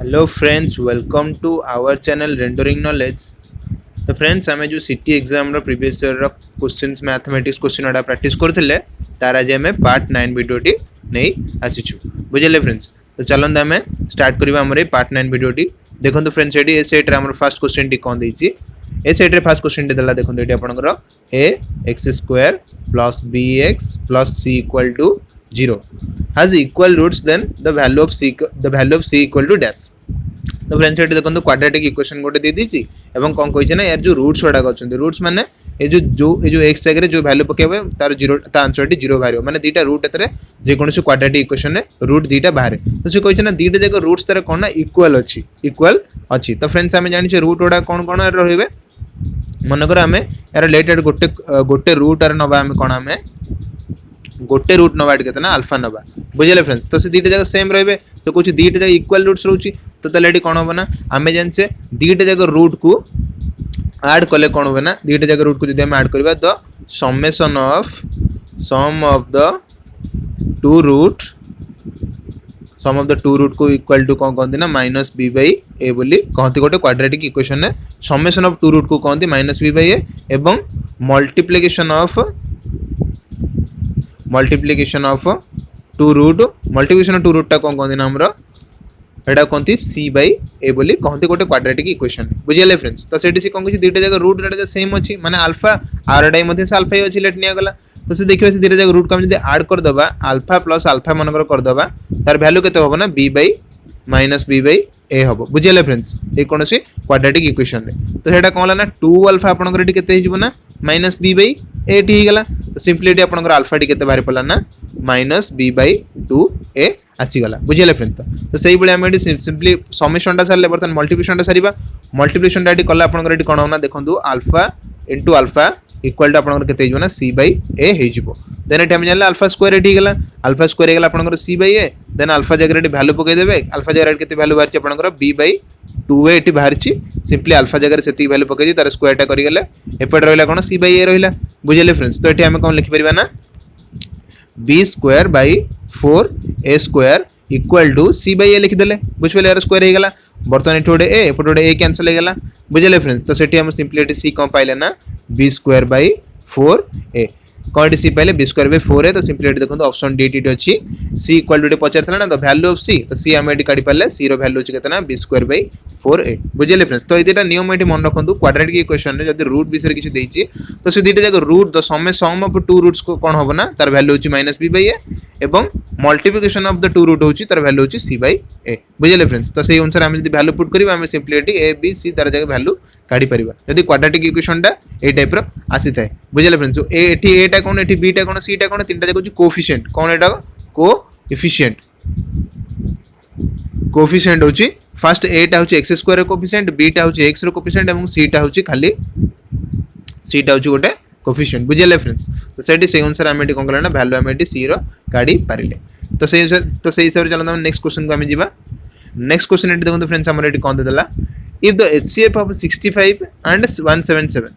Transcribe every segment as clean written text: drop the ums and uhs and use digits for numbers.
Hello friends, welcome to our channel rendering knowledge. तो friends, आम जो CET exam previous year questions mathematics question गुड़ा practice करते तार आज आम पार्ट 9 भिडियोटी नहीं आसीचु बुझे फ्रेंड्स। तो चलते आम स्टार्ट करवा आम पार्ट 9 भिडियोटी। देखो फ्रेंड्स, ये ए सेट्रे आम फर्स्ट क्वेश्चन टी कौन देती ए सेट्रे फर्स्ट क्वेश्चन टी देला। देखो ये आपंकर A X square plus B X plus C equal to 0 has equal roots, then the value of c equal to dash। तो फ्रेंड्स, ये देखो क्वाड्रेटिक इक्वेशन गोटे दे दीची एवं कौन कही ना यार जो रूट्स गुड़ाक अच्छे रूट्स माने ये जो एक्स जगह जो वैल्यू पकेबे तार जीरो ता आंसर टी 0 बाहर माने दीटा रूट एतरे जेकोसी क्वाड्रेटिक इक्वेशन रे रूट दीटा बाहर। तो से कही ना दीटा जगह रूट्स तार कौन ना इक्वल अच्छी। तो फ्रेंड्स, आम जाने रूट गुड़ा कौन कौन रे मनकर आम यार लेटेड गोटे रूट आर नवा आम कौन आम गोटे रूट नवा के अल्फा नवा बुझे फ्रेंड्स। तो से दीटा जगह सेम रे तो कुछ दीटा जगह इक्वल रूट्स रोची। तो ताले कौन हम ना आम जाने दीटा जगह रूट को ऐड कले कौन हुए ना दीटा जगह रूट को जब आम ऐड करवा the summation of sum of the two root को इक्वल टू कौन कहते ना माइनस बी बाई ए बोली कहते गोटे क्वाड्रेटिक इक्वेशन है। समेसन ऑफ टू रूट को कहते माइनस बी बाई ए एवं मल्टीप्लिकेशन ऑफ टू रूट टा कौन कहते ना हमरो एटा कहते सी बाई ए बोली कहते गोटे क्वाड्रेटिक इक्वेशन बुझे फ्रेंड्स। तो से कौन कह दुटा जगह रूट डाटा सेम अच्छी माने अल्फा आर डाई से अल्फा ही अच्छी लेट नहीं गला। तो से देखिए दुटा जगह रूट को हम ऐड करदे अल्फा प्लस अल्फा मनकर करदे तार वैल्यू केते होबो ना B by minus B by A हम बुझे फ्रेंड्स ये कौन सी क्वाड्रेटिक इक्वेशन रे। तो सेटा कौन ना 2 अल्फा आपनकर एटी केते हिजबो ना माइनस बी बाई ए टी गला। तो सिंपली एटी आपनकर अल्फा टी केते बाहर पड़ला ना माइनस बी बाई 2 ए आसीगला बुझे फ्रेंड्स। तो सही भाई आम सिंपली समेसन टा सारे बर्तमान मल्टीप्लिकेशन टा सारा मल्टीप्लिकेशन टा कला आपंकर कौन होना देखो alpha into alpha equal to आपंकर केते ना सी बाई ए हो। देन ये जान अल्फा स्क्वायर एटी गला अल्फा स्क्वायर गला आपंकर सी बाई ए देन अल्फा जगह वैल्यू पकईदेवे अल्फा जगह के वैल्यू बाहर आपंकर बी बाई 2 ए ये बाहर सिंपली अल्फा जगह से वैल्यू पकई तार स्क्वायर टा करगले एपटे रहा कौन सी बाई ए रहा बुझे फ्रेंड्स। तो ये आम कौन लिखिपर ना B square by 4 A square equal to C by A लिखिदे बुझे यार स्क्वायर हो गला। बर्तमान ये गोटे ए कैंसल हो गला बुझे फ्रेंड्स। तो सेठी हम सिंपली सी कौन पाइले ना बी स्क्वायर बाई 4 ए कौन सी पाइले बी स्क्वायर बाई 4 ए। तो सिंपली देखो ऑप्शन डी टी अच्छी सी इक्वल टू पचार ना द वैल्यू ऑफ सी। तो सी आम ये काढ़ी पारे सी वैल्यू अच्छी ना बी स्क्वायर बाई 4 ए बुझे फ्रेंड्स। तो ये नियम ये मन रखु क्वाड्रेटिक इक्वेशन रे जब रूट विषय किसी देती तो से दुटा जगह root the sum of two roots को कौन हम ना तार वैल्यू होची माइनस बी बाई ए एवं multiplication of the two root होची तार वैल्यू होची सी बाई ए बुझे फ्रेंड्स। तो सही अनुसार आम जब वैल्यू पुट करिबा आम सिंपली ए बी सी तार जगह वैल्यू काढ़ी परिबा जदि क्वाड्रेटिक इक्वेशन टा ए टाइप रो आसी थाए बुझे फ्रेंड्स। एठी ए टा कौन एठी बी टा कौन सी टा कौन तीनटा जगह कोएफिशिएंट कौन एटा कोएफिशिएंट होची फर्स्ट ए टा होची एक्स स्क्वायर कोएफिशिएंट बी टा होची एक्स रो कोएफिशिएंट एवं सी टा होची खाली सी टा होची गोटे कोएफिशिएंट बुझे फ्रेंड्स। तो सेठी से अनुसार आम एठी कोन करला ना वैल्यू आम एठी सी रो काढ़ी पारिले। तो सही हिसाब से चलते नेक्स्ट क्वेश्चन को आम जीवा। नेक्स्ट क्वेश्चन एठी देखो फ्रेंड्स हमर एठी कोन देला if the HCF of 65 and 177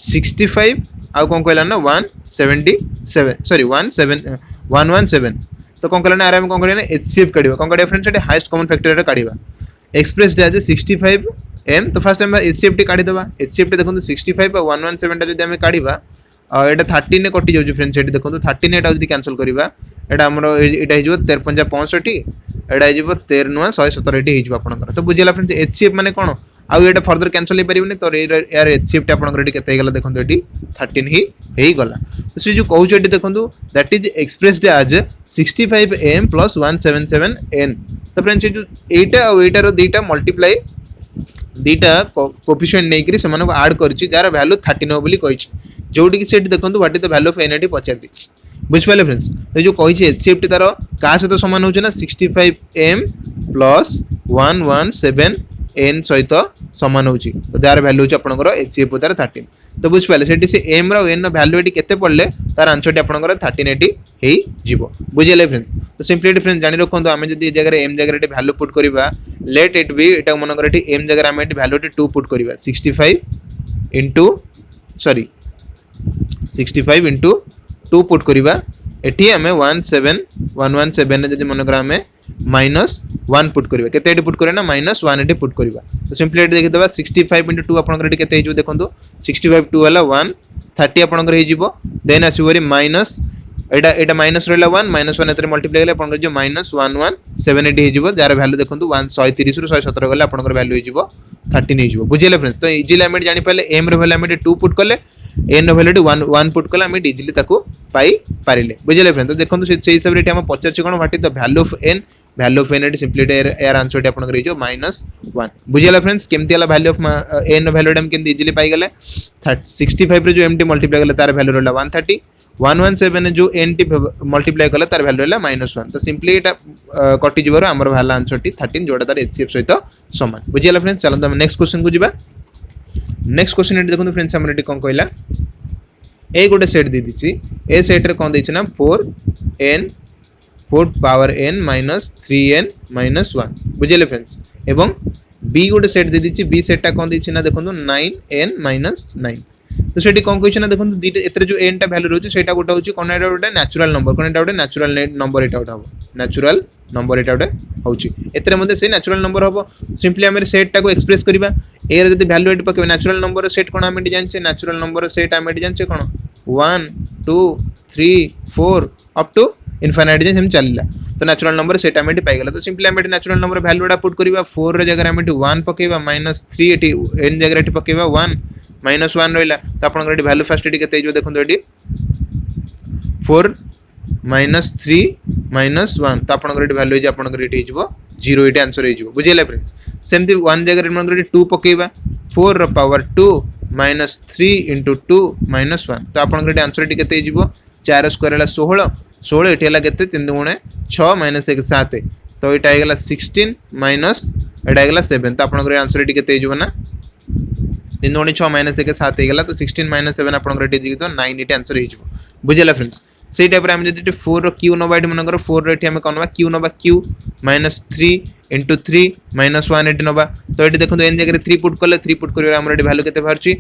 65 आ कोन कहला ना 177 सॉरी 117 तो कोन कहला ना आराम कोन करना एचसीएफ काढिबा कोन काढिबा फ्रेंड्स एठी हाईएस्ट कॉमन फैक्टर रे काढिबा एक्सप्रेस एज 65 एम। तो फर्स्ट टाइम एचसीएफ टी काढी दबा एचसीएफ टी देखो 65 और 117 टा जदी हम काढिबा एटा 13 ने कटि जाउची फ्रेंड्स एठी देखो 13 एटा जदी कैंसिल करबा एटा हमरो एटा हिजबो 53 65 एटा हिजबो 13 9 117 एटी हिजबो आपनकर। तो बुझिला फ्रेंड्स एचसीएफ माने कोन आउ एटा फर्दर कैंसिल हे परिबनी। तो यार एचसीएफ टी आपनकर एटी केते गेला देखो एटी 13 ही हेई गला। तो से जो कहउछ एटी देखो that is expressed as 65 M plus 177 N. तो फ्रेंड्स जो एटा और एटा रो दीटा मल्टीप्लाई दीटा कोएफिशिएंट नै करी से मानको ऐड करछि जार वैल्यू 13 हो बोली कहिछि जोटी कि सेट देखंतु what is the value of N एटी पचार दिछि बुझ पाले फ्रेंड्स। तो जो कहिछि एचसीएफ टी तार का सहित समान होछि ना 65 एम प्लस 117 एन सहित समान होछि। तो जार वैल्यू होछि आपनकर एचसीएफ तार 13। तो बुझ पाले सेठी से एम रो एन रो वैल्यू एटी केते पड़ले तार आंसर टी आपनकर 13 एटी हेई जिवो बुझिले फ्रेंड्स। तो सिंपली फ्रेंड्स जानि रखंतु आमे जदी जगह एम जगह एटी वैल्यू पुट करबा let it be Etah मनकर eighty M जगह आमे एटी वैल्यू एटी 2 पुट करबा 65 इंटू 2 पुट करबा एटी आमे 117 जदी मनकर आमे माइनस 1 पुट करबा केते एटी पुट करे ना -1 एटी पुट करबा तो सिंपली एटी देखि दबा 65 * 2 आपन एटी केते हे जो देखंतु 65 2 वाला 130 आपन हे जिवो देन आसीबोरी माइनस एटा एटा माइनस रहला 1 -1 एतरे मल्टीप्लाई गले आपन जो -1178 हे जिवो जार वैल्यू देखंतु 130 रु 117 गले आपन वैल्यू हे जिवो 13 हे जिवो बुझिले फ्रेंड्स तो इजीली हम जानि पाले m रो वैल्यू हम 2 पुट करले n रो वैल्यू 1 पुट करले हम इजीली ताको पाई पारिले बुझिले फ्रेंड्स तो देखंतु से हिसाब रे हम पचार छी कोन what is the value of n value of n एट सिंपली एयर आंसर टे आपन जो -1 बुझिला फ्रेंड्स केमती वाला वैल्यू ऑफ n वैल्यू हम केमती इजीली पाई गले 65 रे जो mt मल्टीप्लाई गले तार वैल्यू रहला 130 117 जो n टी मल्टीप्लाई गले तार वैल्यू रहला -1 तो सिंपली एटा कटि जिवरो हमर वाला आंसर टी 13 जोडा तार hcf सहित समान बुझिला फ्रेंड्स चलो हम नेक्स्ट क्वेश्चन को जिबा नेक्स्ट क्वेश्चन एटी देखो फ्रेंड्स हमर एटी कोन कहला ए गोटे सेट दी दिछि ए सेट रे कोन दैछि ना 4n 4 power n minus 3n minus 1 बुझिले फ्रेंड्स एवं b गोटे सेट दे दिछि b सेट टा कोन दैछि ना देखंतु 9n minus 9 तो सेठी कोन कहछि ना देखंतु दीटे एतरे जो n टा वैल्यू रहउछि सेटा गोटा होछि कोन एटा गोटा नेचुरल नंबर कोन एटा गोटा नेचुरल नंबर एटा गोटा हो नेचुरल नंबर एटा गोटा होछि एतरे मध्ये से नेचुरल नंबर होबो सिंपली हम सेट टा को एक्सप्रेस करबा ए रे जदी वैल्यू एट पके नेचुरल नंबर सेट कोन हम एटी जानछे नेचुरल नंबर सेट हम एटी जानछे कोन 1 2 3 4 अप टू इनफाइनाइट जे हम चलला तो नेचुरल नंबर सेट हम एटी पाई गेला तो सिंपली हम एटी नेचुरल नंबर वैल्यू डा पुट करबा 4 रे जगह हम एटी 1 पकेबा -3 एटी n जगह एटी पकेबा 1 -1 रहला तो आपन एटी वैल्यू फर्स्ट एटी केते जो देखंतो एटी 4 -3 -1 तो आपन एटी वैल्यू जे आपन एटी हिजबो 0 एटी आंसर हिजबो बुझिला फ्रेंड्स सेमती 1 जगह हम एटी 2 पकेबा 4 रो पावर 2 -3 * 2 -1 तो आपन एटी आंसर एटी केते हिजबो 4 स्क्वायर हला 16 16 एटी हला केते 3 गुणे 6 - 1 7 तो एटा हेगला 16 माइनस एटा हेगला 7 तो आपन आंसर एटी केते हिजबो ना 3 गुणे 6 - 1 7 हेगला तो 16 - 7 आपन एटी जी तो 9 एटी आंसर हिजबो बुझिला फ्रेंड्स सेही टाइप रे हम जदी 4 रो q नबा एटी मनकर 4 रो एटी हम कोन नबा q नबा q -3 * 3 -1 एटी नबा तो एटी देखो n जगह 3 पुट करले 3 पुट करियो हमर एटी वैल्यू केते बाहरची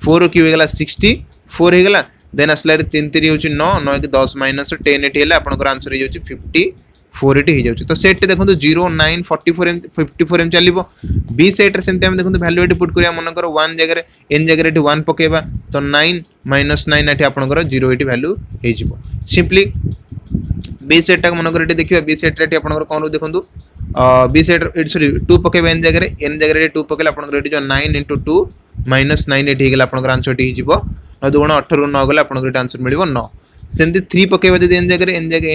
4 रो q हेगला 64 हेगला देन असला 3 3 होची 9 9 के 10 माइनस 10 एटी हेला आपन आंसर हे होची 54 एटी हे जाउची तो सेट देखो 0 9 44 54 एम चलिबो बी सेट रे सेमते हम देखो वैल्यू एटी पुट करिया मनकर 1 जगह n जगह एटी 1 पकेबा तो 9 - 9 एटी आपन 0 एटी वैल्यू हे जिवो सिंपली बी सेट टा मनकर एटी देखिबा बी सेट रे आपन कोन देखंतु बी सेट सॉरी 2 पकेबा n जगह एटी 2 पकेला आपन एटी जो 9 * 2 -9 एटी हेगला आपन आंसर एटी हे जिवो 9 2 18 9 गले आपन एटी आंसर मिलिबो 9 सेमती 3 पकेबा जदी n जगह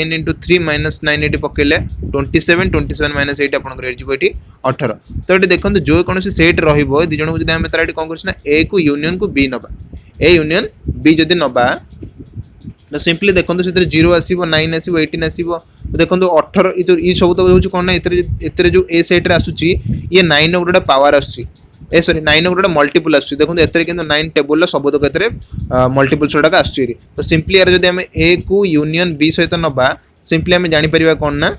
n * 3 -9 एटी पकेले 27 27 - 8 आपन एटी जिवो एटी 18 तो एटी देखंतु जो कोनोसी सेट रहिबो दि जण को जदी हम तार एटी कोन करछ ना a को यूनियन को b नबा a यूनियन b जदी नबा तो सिंपली देखंतु सेतरे 0 आसीबो 9 आसीबो 18 आसीबो देखंतु 18 ई सब तो होची कोन ना एतरे जो a सेट रे आसुची ये 9 नो गोटा पावर आसुची ए सॉरी 9 नो गोटा मल्टीपल आसुची देखंतु एतरे किंतु 9 टेबल ला सब तो केतरे मल्टीपल छोटा का आसुची तो सिंपली यार जदी हम a को यूनियन b सहित नबा सिंपली हम जानि परिबा कोन ना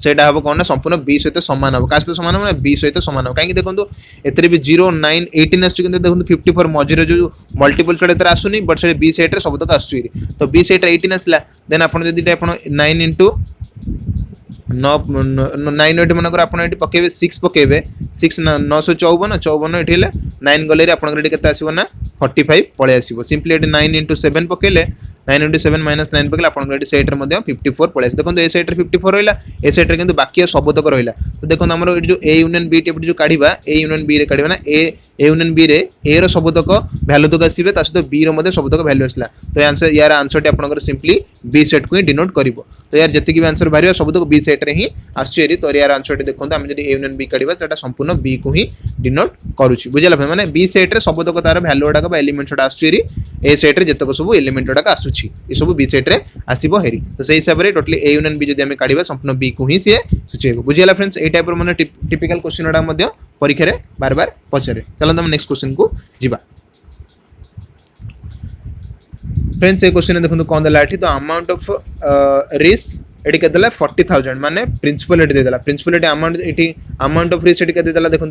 सेटा हबो कोन ना संपूर्ण b सहित समान हबो कास तो समान हबो ना b सहित समान हबो काहे कि देखंतु एतरे भी 0 9 18 आसुची किंतु देखंतु 54 मजिरो जो मल्टीपल छोटा एतरे आसुनी बट से b सेट रे सब तो आसुची तो b सेट रे 18 आसला देन आपण जदी आपण 9 * 9 एटी मनकर आपण एटी पकेबे 6 पकेबे 6 954 54 एटी हेले 9 गले रे आपण एटी केते आसीबो ना 45 पळे आसीबो सिंपली एटी 9 * 7 पकेले 9 * 7 - 9 पकेले आपण एटी सेट रे मध्ये 54 पळे आसी देखो ए सेट रे 54 रहला ए सेट रे किंतु बाकी सब तक रहला तो देखो हमर एटी जो a यूनियन b टेप जो काढिबा a यूनियन b रे काढिबा ना a यूनियन b रे a रो सब तक वैल्यू तक आसीबे ता सहित b रो मध्ये सब तक वैल्यू आसला तो आंसर यार आंसर टे आपण सिंपली b सेट को ही डिनोट करिवो तो यार जति की आंसर बारियो सब तक b सेट रे ही आछेरी तो यार आंसर टे देखो हम जदी a यूनियन b काढिबा सेटा संपूर्ण b को ही डिनोट करूची बुझला माने b सेट रे सब तक तार वैल्यू डाका बा एलिमेंट छोटा आछेरी a सेट रे जतक सब एलिमेंट डाका आछुची ए सब b सेट रे आसीबो हेरी तो सेही हिसाब रे टोटली a यूनियन b जदी हम काढिबा संपूर्ण b को ही से सूचेबो बुझला फ्रेंड्स ए टाइप रो माने टिपिकल क्वेश्चन डा मध्ये परीक्षा रे बार बार पचरे चलो हम नेक्स्ट क्वेश्चन को जिबा फ्रेंड्स ए क्वेश्चन देखो कोन दला एठी तो अमाउंट ऑफ रिस्क एठी केदला 40000 माने प्रिंसिपल एठी देदला प्रिंसिपल एठी अमाउंट ऑफ रिस्क एठी केदे देदला देखो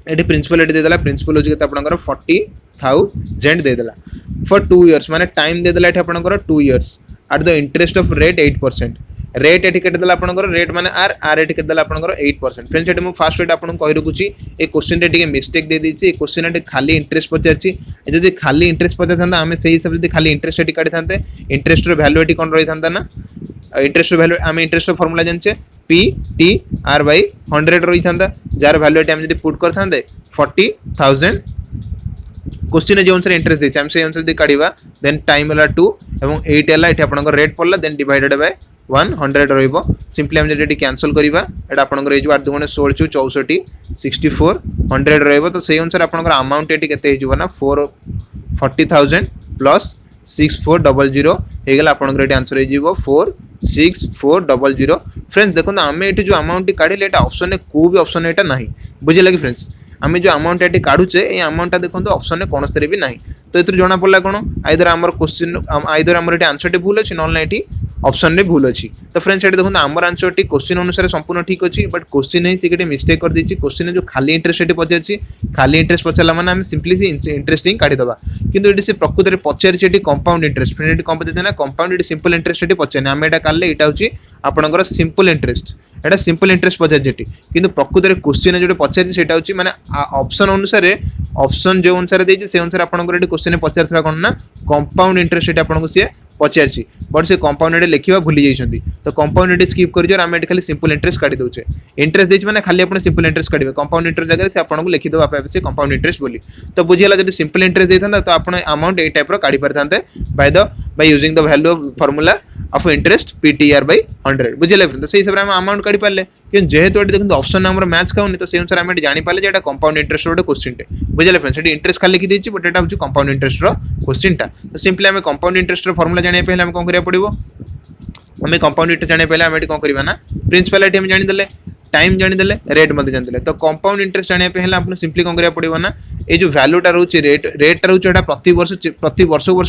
एठी प्रिंसिपल एठी देदला प्रिंसिपल होची केते आपनकर 40000 देदला फॉर 2 इयर्स माने टाइम देदला एठी आपनकर 2 years at the interest of rate 8% rate एटी केटे देला आपनकर रेट माने आर एटी केटे देला आपनकर 8%। फ्रेंड्स एटी मु फास्ट एटा आपन कहि रखुची ए क्वेश्चन रे टिके मिस्टेक दे देछि। ए क्वेश्चन रे खाली इंटरेस्ट पचारछि। जदि खाली इंटरेस्ट पचारथांता हमें सही हिसाब से खाली इंटरेस्ट एटी काढी थांते इंटरेस्ट रो वैल्यू एटी कोन रही थांता ना इंटरेस्ट रो वैल्यू हमें इंटरेस्ट रो फार्मूला जानछे पी टी आर बाय 100 रही थांता जार वैल्यू एटी हम जदि पुट करथांते 40000 क्वेश्चन जो अनुसार इंटरेस्ट देछि हम से अनुसार दे काढीबा देन टाइम हला 2 एवं 8 हला एठी आपनकर रेट पड़ला देन डिवाइडेड बाय 100 रहिबो। सिंपली हम जेडी कैंसिल करिबा एटा आपनकर एजु 8 दुगुणे 16 चु 64 64 100 रहिबो। तो सेही अनुसार आपनकर अमाउंट एटी केते हिजबो ना 40000 प्लस 6400 हे गेला आपनकर एटी आंसर हिजबो 46400। फ्रेंड्स देखो आमे एटी जो अमाउंट काढिले एटा ऑप्शन ने को भी ऑप्शन एटा नाही बुझिला कि फ्रेंड्स आमे जो अमाउंट एटी काढुचे ए अमाउंट देखो ऑप्शन ने कोनस तरे भी नाही। तो एतर जणा पड़ला कोन आइदर हमर क्वेश्चन आइदर हमर एटी आंसर टे भूल अछि नॉन एटी ऑप्शन रे भूल अछि। तो फ्रेंड्स एटी देखो हमर आंसर टी क्वेश्चन अनुसार संपूर्ण ठीक अछि बट क्वेश्चन है सिकेटे मिस्टेक कर दिछि। क्वेश्चन जो खाली इंटरेस्ट एटी पचारछि खाली इंटरेस्ट पचारला माने हम सिंपली से इंटरेस्टिंग काढी दबा किंतु एटी से प्रकृति रे पचारछि एटी कंपाउंड इंटरेस्ट फ्रेंड एटी कंपाउंड देना कंपाउंड एटी सिंपल इंटरेस्ट एटी पचारने हम एटा काले एटा होछि आपनकर सिंपल इंटरेस्ट एटा सिंपल इंटरेस्ट पचारछि एटी किंतु प्रकृति रे क्वेश्चन जो पचारछि सेटा होछि माने ऑप्शन अनुसार ऑप्शन जो अनुसार देछि से अनुसार आपनकर एटी क्वेश्चन पचारथबा कोन ना कंपाउंड इंटरेस्ट एटी आपनको से पचारछि बट से कंपाउंड एटी लिखिबा भूली जाइछन्ती। तो कंपाउंड एटी स्किप करि जो हम एटी खाली सिंपल इंटरेस्ट काढी दउछे इंटरेस्ट देछि माने खाली आपण सिंपल इंटरेस्ट काढिबे कंपाउंड इंटरेस्ट जगह से आपनको लिखि दबा आपे से कंपाउंड इंटरेस्ट बोली। तो बुझियला जदि सिंपल इंटरेस्ट देथांता तो आपण अमाउंट ए टाइप रो काढी परथांते by using the value of formula of interest PTR by 100 बुझियला फ्रेंड। तो सही हिसाब रे हम अमाउंट काढी पाले कि जेहेतु एटी देखंतु ऑप्शन हमर मैच खाउनी तो से अनुसार हम एटी जानि पाले जे एटा कंपाउंड इंटरेस्ट रो क्वेश्चन टे बुझियला फ्रेंड्स एटी इंटरेस्ट खाली लिखि देछि बट एटा होछि कंपाउंड इंटरेस्ट रो क्वेश्चन टा। तो सिंपली हम कंपाउंड इंटरेस्ट रो फार्मूला जानि पहिले हम कोन करिया पड़िबो हमें कंपाउंड इंटरेस्ट जानि पहिले हम एटी कोन करबा ना प्रिंसिपल एटी हम जानि देले टाइम जानि देले रेट मध्ये जानि देले। तो कंपाउंड इंटरेस्ट जानि पहिले आपण सिंपली कोन करिया पड़िबो ना ए जो वैल्यूटा रहउछि रेट रहउछि एटा प्रति वर्ष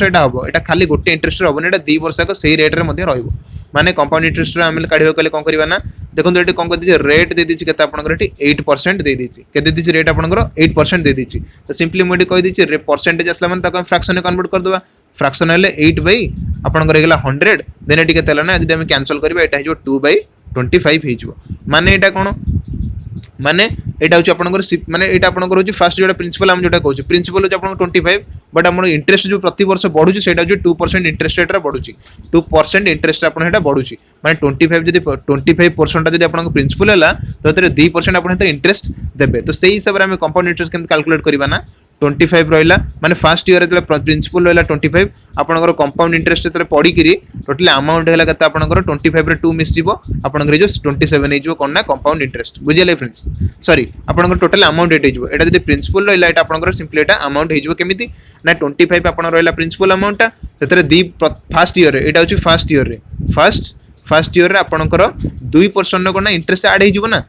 एटा हबो एटा खाली गोटे इंटरेस्ट रो हबो एटा 2 वर्ष का सही रेट रे मध्ये रहइबो माने कंपाउंड इंटरेस्ट रो हम काढिबो कले कोन करबा ना देखो एटी कोन कर रेट दे दिछि केता आपनकर एटी 8% दे दिछि केते दिछि रेट आपनकर 8% दे दिछि। तो सिंपली मोडी कहि दिछि परसेंटेज असला माने ताको फ्रैक्शन में कन्वर्ट कर देबा फ्रैक्शन हेले 8 बाय आपनकर हेला 100 देन एटी केते हला ना जदि हम कैंसिल करबा एटा हिजो 2/25 हिजो माने एटा कोन माने एटा होछि आपनकर माने एटा आपनकर होछि फर्स्ट जोटा प्रिंसिपल हम जोटा कहू प्रिंसिपल होछि आपनकर 25 बट हमर इंटरेस्ट जो प्रति वर्ष बढ़ुछि सेटा होछि 2% इंटरेस्ट रेट रे बढ़ुछि 2% इंटरेस्ट आपन हेटा बढ़ुछि माने 25 जदि 25% जदि आपनकर प्रिंसिपल हला तो एतरे 2% आपन हेतरे इंटरेस्ट देबे। तो सेही हिसाब रे हम कंपाउंड इंटरेस्ट केम कैलकुलेट करबा ना 25 रहिला माने फर्स्ट ईयर रे प्रिंसिपल रहिला 25 आपनकर कंपाउंड इंटरेस्ट एतरे पड़ी किरी टोटल अमाउंट हैला कते आपनकर 25 रे 2 मिस जीवो आपनकर जो 27 हे जीवो कोन ना कंपाउंड इंटरेस्ट बुझिले फ्रेंड्स सॉरी आपनकर टोटल अमाउंट एटे जीवो एटा जदि प्रिंसिपल रहिला एटा आपनकर सिंपली एटा अमाउंट हे जीवो केमिति ना 25 आपन रहिला प्रिंसिपल अमाउंट ता सेतरे दी फर्स्ट ईयर रे एटा होची फर्स्ट ईयर रे फर्स्ट ईयर रे आपनकर 2% कोन ना इंटरेस्ट ऐड हे जीवो ना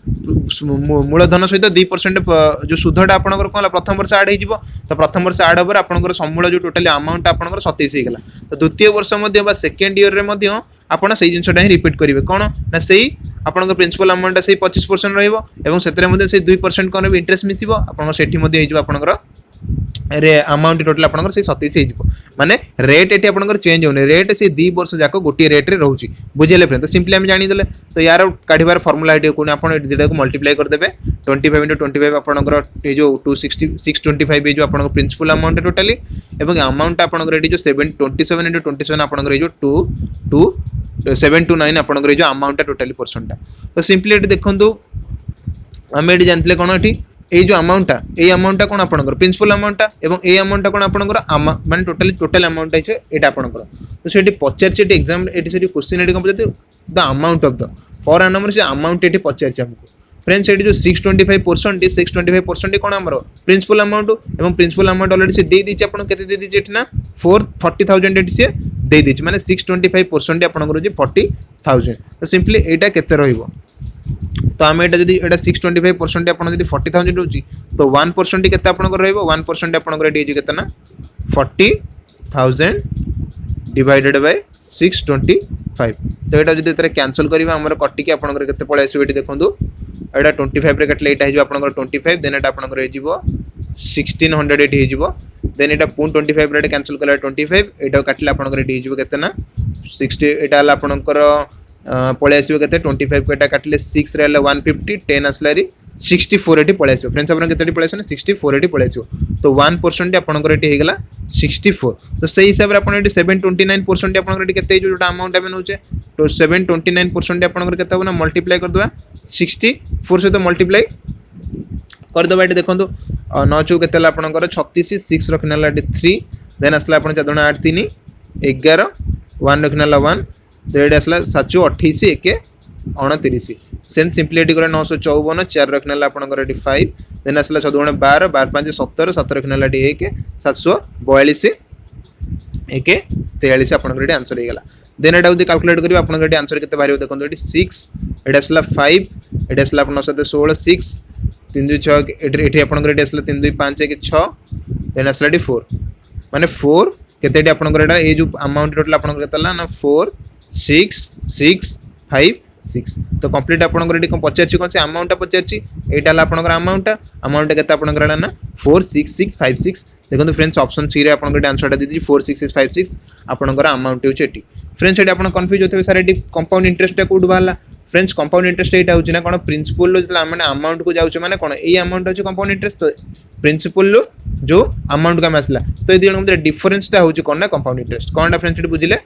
मूलधन सहित 2% जो सुधटा आपनकर कोला प्रथम वर्ष ऐड हे जीवो। तो प्रथम वर्ष ऐड होबर आपनकर समूल जो टोटली अमाउंट आपनकर 27 हे गेला। तो द्वितीय वर्ष मध्ये बा सेकंड ईयर रे मध्ये आपण सही जिंसटा ही रिपीट करिवे कोन ना सही आपनकर प्रिंसिपल अमाउंट सही 25% रहइबो एवं सेतरे मध्ये सही 2% कोन भी इंटरेस्ट मिसिबो आपनकर सेठी मध्ये हे जीवो आपनकर रे अमाउंट टोटल आपनकर से 27 हे जीवो माने रेट एटी आपनकर चेंज होने रेट से 2 वर्ष जाको गोटी रेट रे रहउची बुझिले फ्रेंड। तो सिंपली हम जानि देले तो यार काढिबार फार्मूला एटी कोन आपण जेटा को मल्टीप्लाई कर देबे 25 * 25 आपनकर ए जो 625 ए जो आपनकर प्रिंसिपल अमाउंट टोटली एवं अमाउंट आपनकर एटी जो 27 * 27 आपनकर ए जो 729 आपनकर ए जो अमाउंट टोटली परसेंट। तो सिंपली एटी देखंतु हम एटी जानतले कोन एटी ए जो अमाउंट कोन आपनकर प्रिंसिपल अमाउंट एवं ए अमाउंट कोन आपनकर माने टोटल अमाउंट है एटा आपनकर। तो सेठी पचार से exam eighty Sethi question eighty complete the amount of the per annum से अमाउंट एटी पचार से हमको फ्रेंड्स एटी जो 625% कोन हमरो प्रिंसिपल अमाउंट एवं प्रिंसिपल अमाउंट ऑलरेडी से दे दिछि आपन केते दे दिछि एटी ना 440,000 एटी से दे दिछि माने 625% आपनकर जे 40,000। तो सिंपली एटा केते रहइबो तो आम एटा जदि एटा 625% आपन जदि 40,000 होची तो 1% केते आपनकर रहइबो 1% आपनकर एटी केते ना 40,000 डिवाइडेड बाय 625। तो एटा जदि तरे कैंसिल करबा हमर कटि के आपनकर केते पळे आसी एटी देखंतु एटा 25 रे कटले एटा हे जो आपनकर 25 देन एटा आपनकर हे जीवो 1600 एटी हे जीवो देन एटा पुन 25 रे कैंसिल कला 25 एटा कटले आपनकर एटी हे जीवो केते ना 60 एटा हला आपनकर पलि आसो के 25 को एटा काटिले 6 रहा 150 10 आसला 64 एटी पलि आसो फ्रेंड्स आपन केते पलि आसो 64 एटी पलि आसो तो 1% आपनकर एटी हे गला 64 तो सही हिसाब रे आपन एटी 729% आपनकर एटी केते जोटा अमाउंट आमे नउचे तो 729% आपनकर केते होना मल्टीप्लाई कर दवा 64 से तो मल्टीप्लाई कर दवा एटी देखंतु 9 चौ केते ला आपनकर 36 6 रखनाला 3 देन आसला आपन 4 8 3 11 1 रखनाला 1 तो ये आसला 728 1 29 सेम सिंपलीटी करे 954 4 रखनाला आपनकर एटी 5 देन आसला 14 12 12 5 17 7 रखनाला 1 742 1 43 आपनकर एटी आंसर हे गला देन एटा उदी कैलकुलेट करियो आपनकर एटी आंसर केते बारियो देखंतु एटी 6 एटा आसला 5 एटा आसला आपन 16 6 3 2 6 एटी आपनकर एटी आसला 3 2 5 1 6 देन आसला एटी 4 माने 4 केते एटी आपनकर एटा ए जो अमाउंट टोटल आपनकर केतला ना 4 6 6 5 6 तो कंप्लीट आपनकर एटी कोन पचारची कोन से अमाउंट पचारची एटा ला आपनकर अमाउंट केते आपनकर ना 46656 देखो फ्रेंड्स ऑप्शन सी रे आपनकर आंसर टा दीदी 46656 आपनकर अमाउंट होचे एटी फ्रेंड्स एटी आपन कंफ्यूज होते सर एटी कंपाउंड इंटरेस्ट टा कोड बाहला फ्रेंड्स कंपाउंड इंटरेस्ट एटा होची ना कोन प्रिंसिपल लो जला माने अमाउंट को जाउचे माने कोन ए अमाउंट होची कंपाउंड इंटरेस्ट तो प्रिंसिपल लो जो अमाउंट का मसला तो ए दिनो मते डिफरेंस टा होची कोन ना कंपाउंड इंटरेस्ट कोनटा फ्रेंड्स एटी बुझिले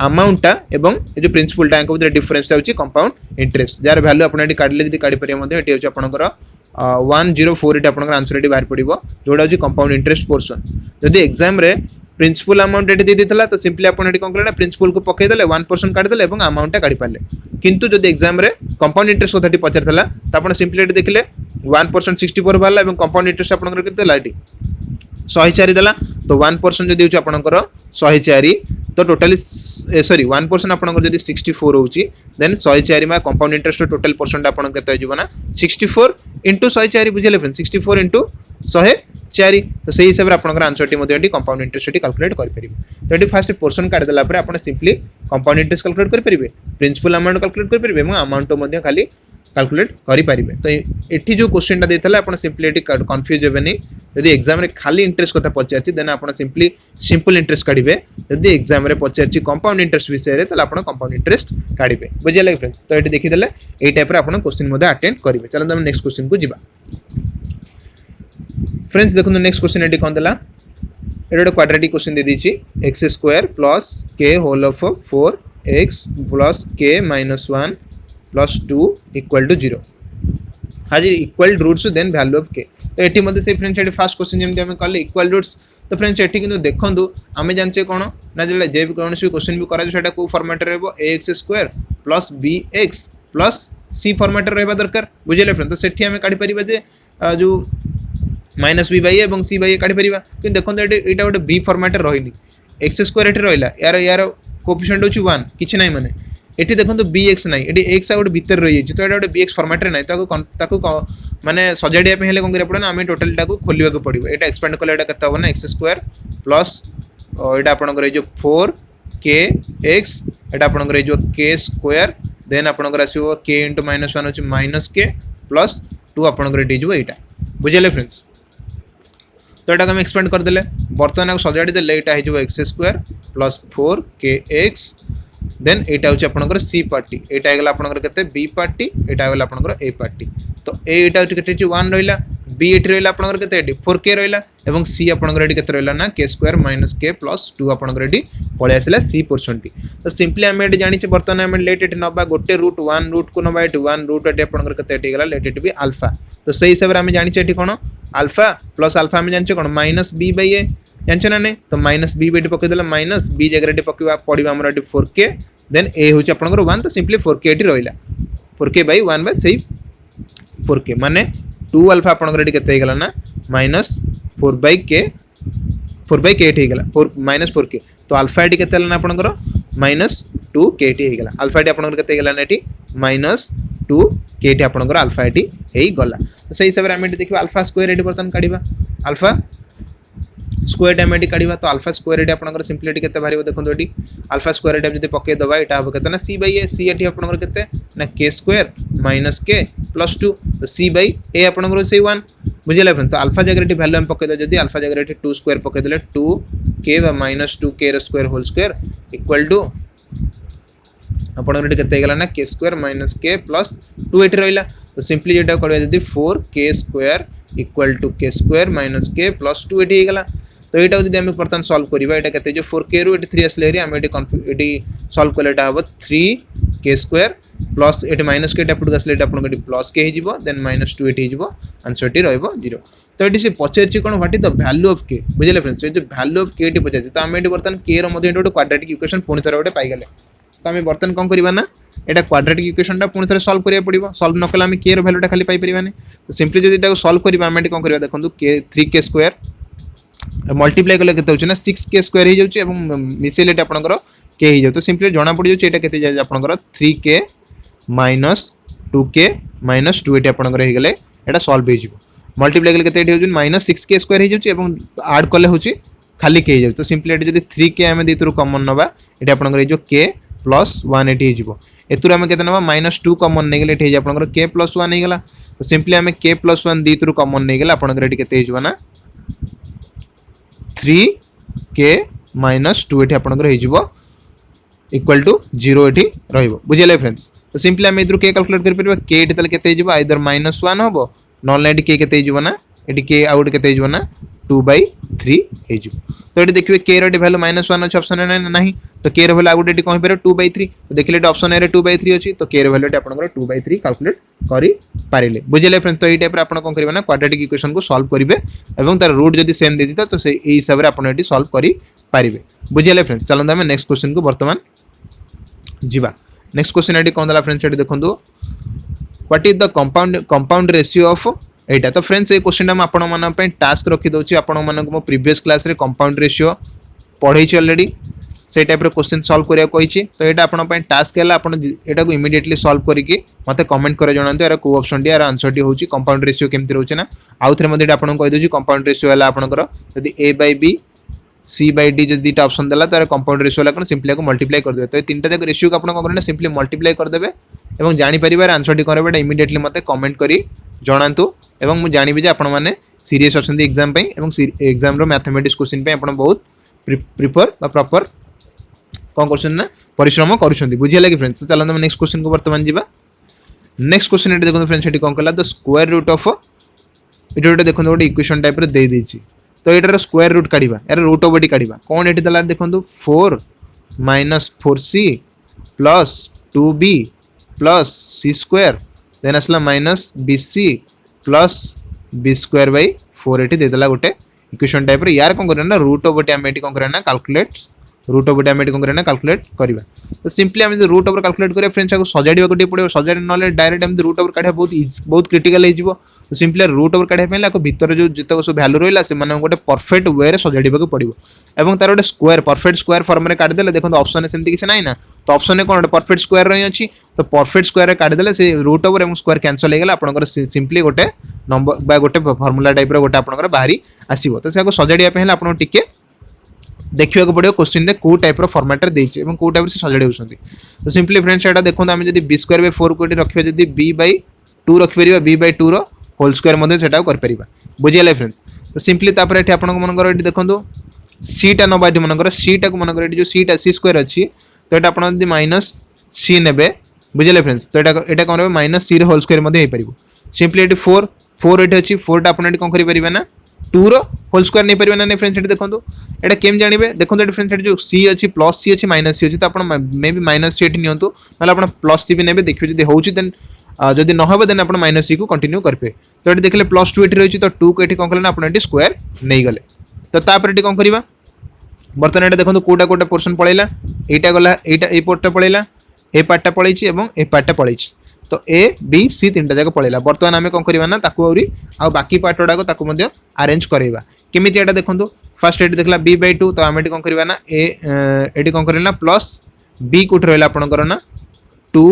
अमाउंट टा एवं ए जो प्रिंसिपल टा को डिफरेंस टा होची कंपाउंड इंटरेस्ट जार वैल्यू आपन एटी काढले जदी काढी परिया मध्ये एटी होची आपनकर 104 एटी आपनकर आंसर एटी बाहर पड़िबो जोडा होची कंपाउंड इंटरेस्ट पोर्शन जदी एग्जाम रे प्रिंसिपल अमाउंट एटी दे देतला तो सिंपली आपन एटी कोन करले प्रिंसिपल को पके देले 1% काढी देले एवं अमाउंट टा काढी पाले किंतु जदी एग्जाम रे कंपाउंड इंटरेस्ट कथाटी पचारथला त आपन सिंपली एटी देखले 1% 64 बाला एवं कंपाउंड इंटरेस्ट आपनकर केते लाटी 104 देला तो 1% जदी होची आपनकर 104 तो टोटली सॉरी 1% आपनकर जदी 64 होची देन 104 मा कंपाउंड इंटरेस्ट टोटल परसेंट आपन केते हो जबना 64 into 104 बुझिले फ्रेंड्स 64 into 104 तो सही हिसाब रे आपनकर आंसर टी मध्ये eighty compound interest T calculate करि परिबे तो एटी फर्स्ट पोर्शन काढ देला परे आपन सिंपली कंपाउंड इंटरेस्ट कैलकुलेट करि परिबे प्रिंसिपल अमाउंट कैलकुलेट करि परिबे म अमाउंट मध्ये खाली कैलकुलेट करि परिबे तो एठी जो क्वेश्चन टा देथला आपन सिंपली एटी कंफ्यूज हेबेनी यदि एग्जाम रे खाली इंटरेस्ट कथा पचारची देन आपन सिंपली सिंपल इंटरेस्ट काढिबे यदि एग्जाम रे पचारची कंपाउंड इंटरेस्ट विषय रे तले आपन कंपाउंड इंटरेस्ट काढिबे बुझिले फ्रेंड्स तो एटी देखि देले ए टाइप रे आपन क्वेश्चन मध्ये अटेंड करिवे चलो हम नेक्स्ट क्वेश्चन को जिबा फ्रेंड्स देखो नेक्स्ट क्वेश्चन एटी कोन देला एटा quadratic question they दीची x² plus k whole of 4x plus k minus 1 plus 2 equal to 0 हाजी equal roots then value of k तो एटी मध्ये से फ्रेंड्स एटी फर्स्ट क्वेश्चन जेम हम कहले इक्वल रूट्स तो फ्रेंड्स एटी किंतु देखंतु आमे जानचे कोन ना जे जे भी कोनसी क्वेश्चन भी करा सेटा को फॉर्मेट रे रहबो ax² plus bx plus c format रहबा दरकार बुझिले फ्रेंड्स तो सेठी हमें काढी परिबा जे जो माइनस बी बाई एवं सी बाई काढी परिबा कि देखंतु एटा गोटे बी फॉर्मेट रहिनी x² एठी रहिला यार कोएफिशिएंट होची 1 किछि नाही माने एठी देखंतु bx नाही एठी x आउट भीतर रहि छि तो एटा गोटे bx फॉर्मेट रे नाही ताको माने सजाडिया पे हेले कोन करे पड़ना आमे टोटल टाको खोलिबा को पड़िबो एटा एक्सपेंड करले एटा कत्ता होना x² प्लस एटा आपनकर जो 4kx एटा आपनकर जो k² देन आपनकर आसीबो k * -1 होची -k प्लस 2 आपनकर एटी जो एटा बुझिले फ्रेंड्स तो एटा हम एक्सपेंड कर देले वर्तमान सजाडी देले एटा हे जो x² प्लस 4kx देन एटा होची आपनकर c पार्टी एटा हेगला आपनकर केते b पार्टी एटा हेगला आपनकर a पार्टी तो एटा केते 1 रहिला b एटी रहिला आपनकर केते एटी 4k रहिला एवं c आपनकर एटी केते रहिला ना k² - k प्लस 2 आपनकर एटी पळे आसिला c परसेंट तो सिंपली हम एटी जानि छै वर्तमान हम लेट एटी नबा गोटे रूट 1 रूट को नबा एटी 1 रूट एटी आपनकर केते एटी गेला लेट एटी बी अल्फा तो सही हिसाब रे हम जानि छै एटी कोन अल्फा प्लस अल्फा हम जानि छै कोन -b/a जानछ ना नै तो -b बेटी पके देला -b जगह एटी पकेबा पडिबा हमर एटी 4k देन a होची आपनकर 1 तो सिंपली 4k एटी रहिला 4k/1 बाय सेही 4k माने 2 अल्फा आपनकर एटी केते गेला ना -4/k 4/k एटी गेला 4 -4k तो अल्फा एटी केते गेला ना आपनकर -2k एटी गेला अल्फा एटी आपनकर केते गेला ना एटी -2k एटी आपनकर अल्फा एटी हेई गला तो सही हिसाब रे हम एटी देखबा अल्फा स्क्वायर एटी बर्तन काढिबा अल्फा स्क्वायर टाइम एटी काढिबा तो अल्फा स्क्वायर एटी आपनकर सिंपली एटी केते भारिबो देखंतो एटी अल्फा स्क्वायर टाइम जदी पके दबा एटा हो केते ना c/a c एटी आपनकर केते ना k² - k प्लस 2 तो c/a आपनकर से 1 बुझिला फ्रेंड तो अल्फा जगह एटी वैल्यू हम पके द जदी अल्फा जगह एटी 2 स्क्वायर पके देले 2k व -2k र square whole square equal to आपंकर के ना के स्क्वायर माइनस के प्लस 2 ये रहा तो सिंपली जेटा करवा जब 4 स्क्वायर इक्वल टू के स्क्वायर माइनस के प्लस 2 ये होगा तो यहाँ जब आम बर्तमान सल्व करवा यहाँ के जो 4k रु 3 आसले ये सल्व कले हम 3 स्क्वायर प्लस ये माइनस के एपट आसले आपको प्लस के देन माइनस 2 ये आंसर टी रो तो ये से पचार कौन what is the value of के बुझे फ्रेंड्स ये जो वैल्यू ऑफ के पचार तो आम ये बर्तमान के रोटे गोटे क्वाड्रेटिक इक्वेशन पुणी थे गोटे पाइगले तो आम बर्तमान कौन करवा ना यहाँ क्वाड्रेटिक इक्वेशन पुणी थे सल्व करा पड़ो सल्व न कले के भैल्यूटा खाली पाइपर तो सिंपली जब यहाँ सल्व करवा आम कौन करवा देखो के 3k स्क्वायर मल्टीप्लाई कले के ना 6k स्क्वायर हो जाए मिसेले आपंकर के हो तो सिंपली जना पड़ जाए के जाए आपंकर 3k माइनस 2k माइनस 2 ये आपंकर हो गले यहाँ सल्व हो मल्टीप्लाई कले के माइनस 6k स्क्वायर हो जाए आड कले हूँ खाली के हो तो सिंपली ये 3k आम दी कमन नवा ये आपंकर जो k प्लस 1 ये हो एतुर आम के माइनस 2 कमन नहीं गले ये आपंकर k प्लस 1 नहीं गला तो सिंपली आम k प्लस 1 दी कमन नहीं गला आपंकर ये ना 3k माइनस 2 ये आपंकर हो इक्वल टू 0 ये रुझे फ्रेंड्स तो सिंपली आम इधर के कैलकुलेट कर के ये आइदर माइनस 1 हम ना के ना ये के आउट के ना 2/3 तो ये देखिए के रो वैल्यू माइनस 1 अच्छे ऑप्शन ना तो के वैल्यू आउट ये कौन 2/3 तो देखिए ऑप्शन ए 2/3 अच्छी तो के वैल्यू आप 2/3 कैलकुलेट करें बुझे फ्रेंड्स तो ये टाइप आप कौन करेंगे ना क्वाड्रेटिक इक्वेशन को सॉल्व करेंगे और तार रूट जब सेम देती तो से हिसाब से आप सॉल्व करेंगे बुझे फ्रेंड्स चलते आम नेक्स्ट क्वेश्चन को बर्तमान जीवा नेक्स्ट क्वेश्चन ये कौन देला फ्रेंड्स ये देखो what is the compound ratio of एटा तो फ्रेंड्स ये क्वेश्चन हम आपण मन पे टास्क रखी दउची आपण मन को प्रीवियस क्लास रे कंपाउंड रेशियो पढ़ाई ऑलरेडी से टाइप रो क्वेश्चन सॉल्व करिया कहिछि तो एटा आपण पे टास्क हैला आपण एटा को इमीडिएटली सॉल्व करके मते कमेंट करे जणांतु यार को ऑप्शन डी यार आंसर डी होची कंपाउंड रेशियो केमति रहउछ ना आउ थरे मध्ये आपण कहि दउची कंपाउंड रेशियो हैला आपनकर यदि a/b c/d जो दीटा ऑप्शन देला तार कंपाउंड रेशियो ला कोन सिंपली को मल्टीप्लाई कर देबे तो तीनटा जक रेशियो को आपण को करना सिंपली मल्टीप्लाई कर देबे एवं जानि परिवार आंसर डी करबे इमीडिएटली मते कमेंट करी जणांतु एवं मु जानिबे जे आपण माने सीरियस अछन एग्जाम पे एवं एग्जाम रो मैथमेटिक्स क्वेश्चन पे आपण बहुत प्रिपेयर बा प्रॉपर कौन कर ना परिश्रम कर बुझे लगे फ्रेंड्स तो चलो हम नेक्स्ट क्वेश्चन को बर्तमान जीवा नेक्स्ट क्वेश्चन ये देखो फ्रेंड्स ये कौन कला द स्क्वायर रूट ऑफ ये देखो गोटे इक्वेशन टाइप रे दे देछि तो ये स्क्वायर रूट काढ़ा यार रूट ओवर टी काढ़ा कौन ये देला देखो 4 minus 4c plus 2b plus c square then आसला minus bc plus b square by 4 ये देदेला गोटे इक्वेशन टाइप रे यार कौन करना रूट ओवर टी आम कौन करना कैलकुलेट रूट ओवर आम कौन करना कैलकुलेट करवा तो सिंपली आम रूट ओवर कैलकुलेट करें फ्रेंड्स को सजाड़ा पड़ो सजाड़ ना डायरेक्ट एम रूट ओवर काढ़ा बहुत क्रिटिकल हो तो सिंपली रूट ओवर काढ़ा भितर जो जितक सब भैल्यू रहा से गोटे परफेक्ट वे रे सजाड़ा पड़ो और तार गोटे स्क्वायर परफेक्ट स्क्वायर फॉर्म में काढ़ीदे देखो ऑप्शन सेमती किसी ना तो ऑप्शन कौन गोटे परफेक्ट स्क्वायर रही अच्छी तो परफेक्ट स्क्वायर काढ़ीदे से रूट ओवर और स्क्वायर कैंसल होगा आप सिंपली गोटे नंबर बा गोटे फर्मुला टाइप गोटे आप बाहरी आसो तो से सजाड़ा आप टिके देखा पड़ो क्वेश्चन में कौ टाइप फॉर्मेट देती है कौ टाइप से सजाड़ी होती तो सिंपली फ्रेंड्स यहाँ देखो आम जब b स्क्वायर बाई 4 को रखा जब b/2 रखिपर b/2 होल स्क्वायर से कर बुझे फ्रेंड्स तो सिंपली ये आपंकर ये देखो सीटा नवा ये मनकर सीटा को मनकर जो सीटा सी स्क्वायर अच्छी तो ये आप माइनस सी ने बुझे फ्रेंड्स तो यहाँ कौन माइनस सी होल स्क्वायर हो पार सिंपली ये 4 ये अच्छी 4टा आप कौन करेंगे ना 2 होल स्क्वायर नहीं पारे ना फ्रेंड्स ये देखो यहाँ केम जानवे देखो फ्रेंड्स जो सी अच्छी प्लस सी अच्छी माइनस सी अच्छी तो आप मे बी माइनस सी ये नियंतु ना आप प्लस सी भी ने देखिए जब हो देन जदि न हो देन आप माइनस सी को कंटिन्यू करेंगे तो ये देखिए प्लस 2 ये रही तो 2 को ये कौन कले आप स्क्वायर नहीं गले तो तापर ये कौन करवा बर्तमान ये देखो कौटा कौटा पोर्सन पलैला यहाँ गला यहाँ ये पोर्टा पलैला ए पार्टा पलैी और ए पार्टा पलैी तो ए बी सी तीन जाक पलैला बर्तमान आम कौन करवा ना आ बाकी पार्ट गुड़ाक आरेंज करवा केमी यहाँ देखो फास्ट ये देखला b/2 तो आम कौन करवा ना ये कौन करना प्लस b कौट रहा आपंकर ना 2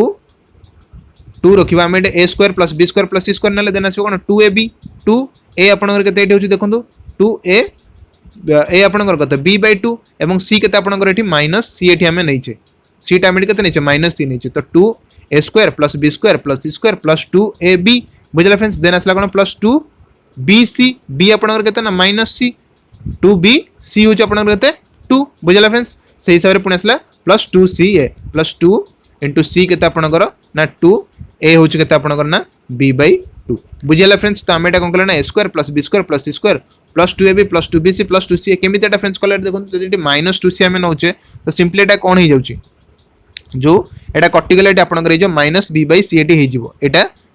रखा आम a square plus b square plus c square ना देन आसो कौन 2ab 2a आपंकर के देखो 2a ए आपंकर कत b/2 और सी के आपंकर माइनस सी ये आम नहींचे सीटा आम के माइनस सी नहीं तो 2a square plus b square plus c square plus 2ab बुझे फ्रेंड्स देन आसला कौन प्लस 2bc b आपंकर के माइनस सी 2bc हूँ आपंकर 2 बुझे फ्रेंड्स से हिसाब से पुणी आसला प्लस 2ca प्लस 2 इंटू सी के ना 2 ए हूँ के ना b/2 बुझीगला फ्रेंड्स। तो आम कौन कले ना a² + b² + c² + 2ab + 2bc + 2ca केमी फ्रेंड्स कलर देखो जी -2c आम नौचे तो सिंपली एटा कौन हो जाऊँ जो एटा कटिगला ये आपंकर -b/c हो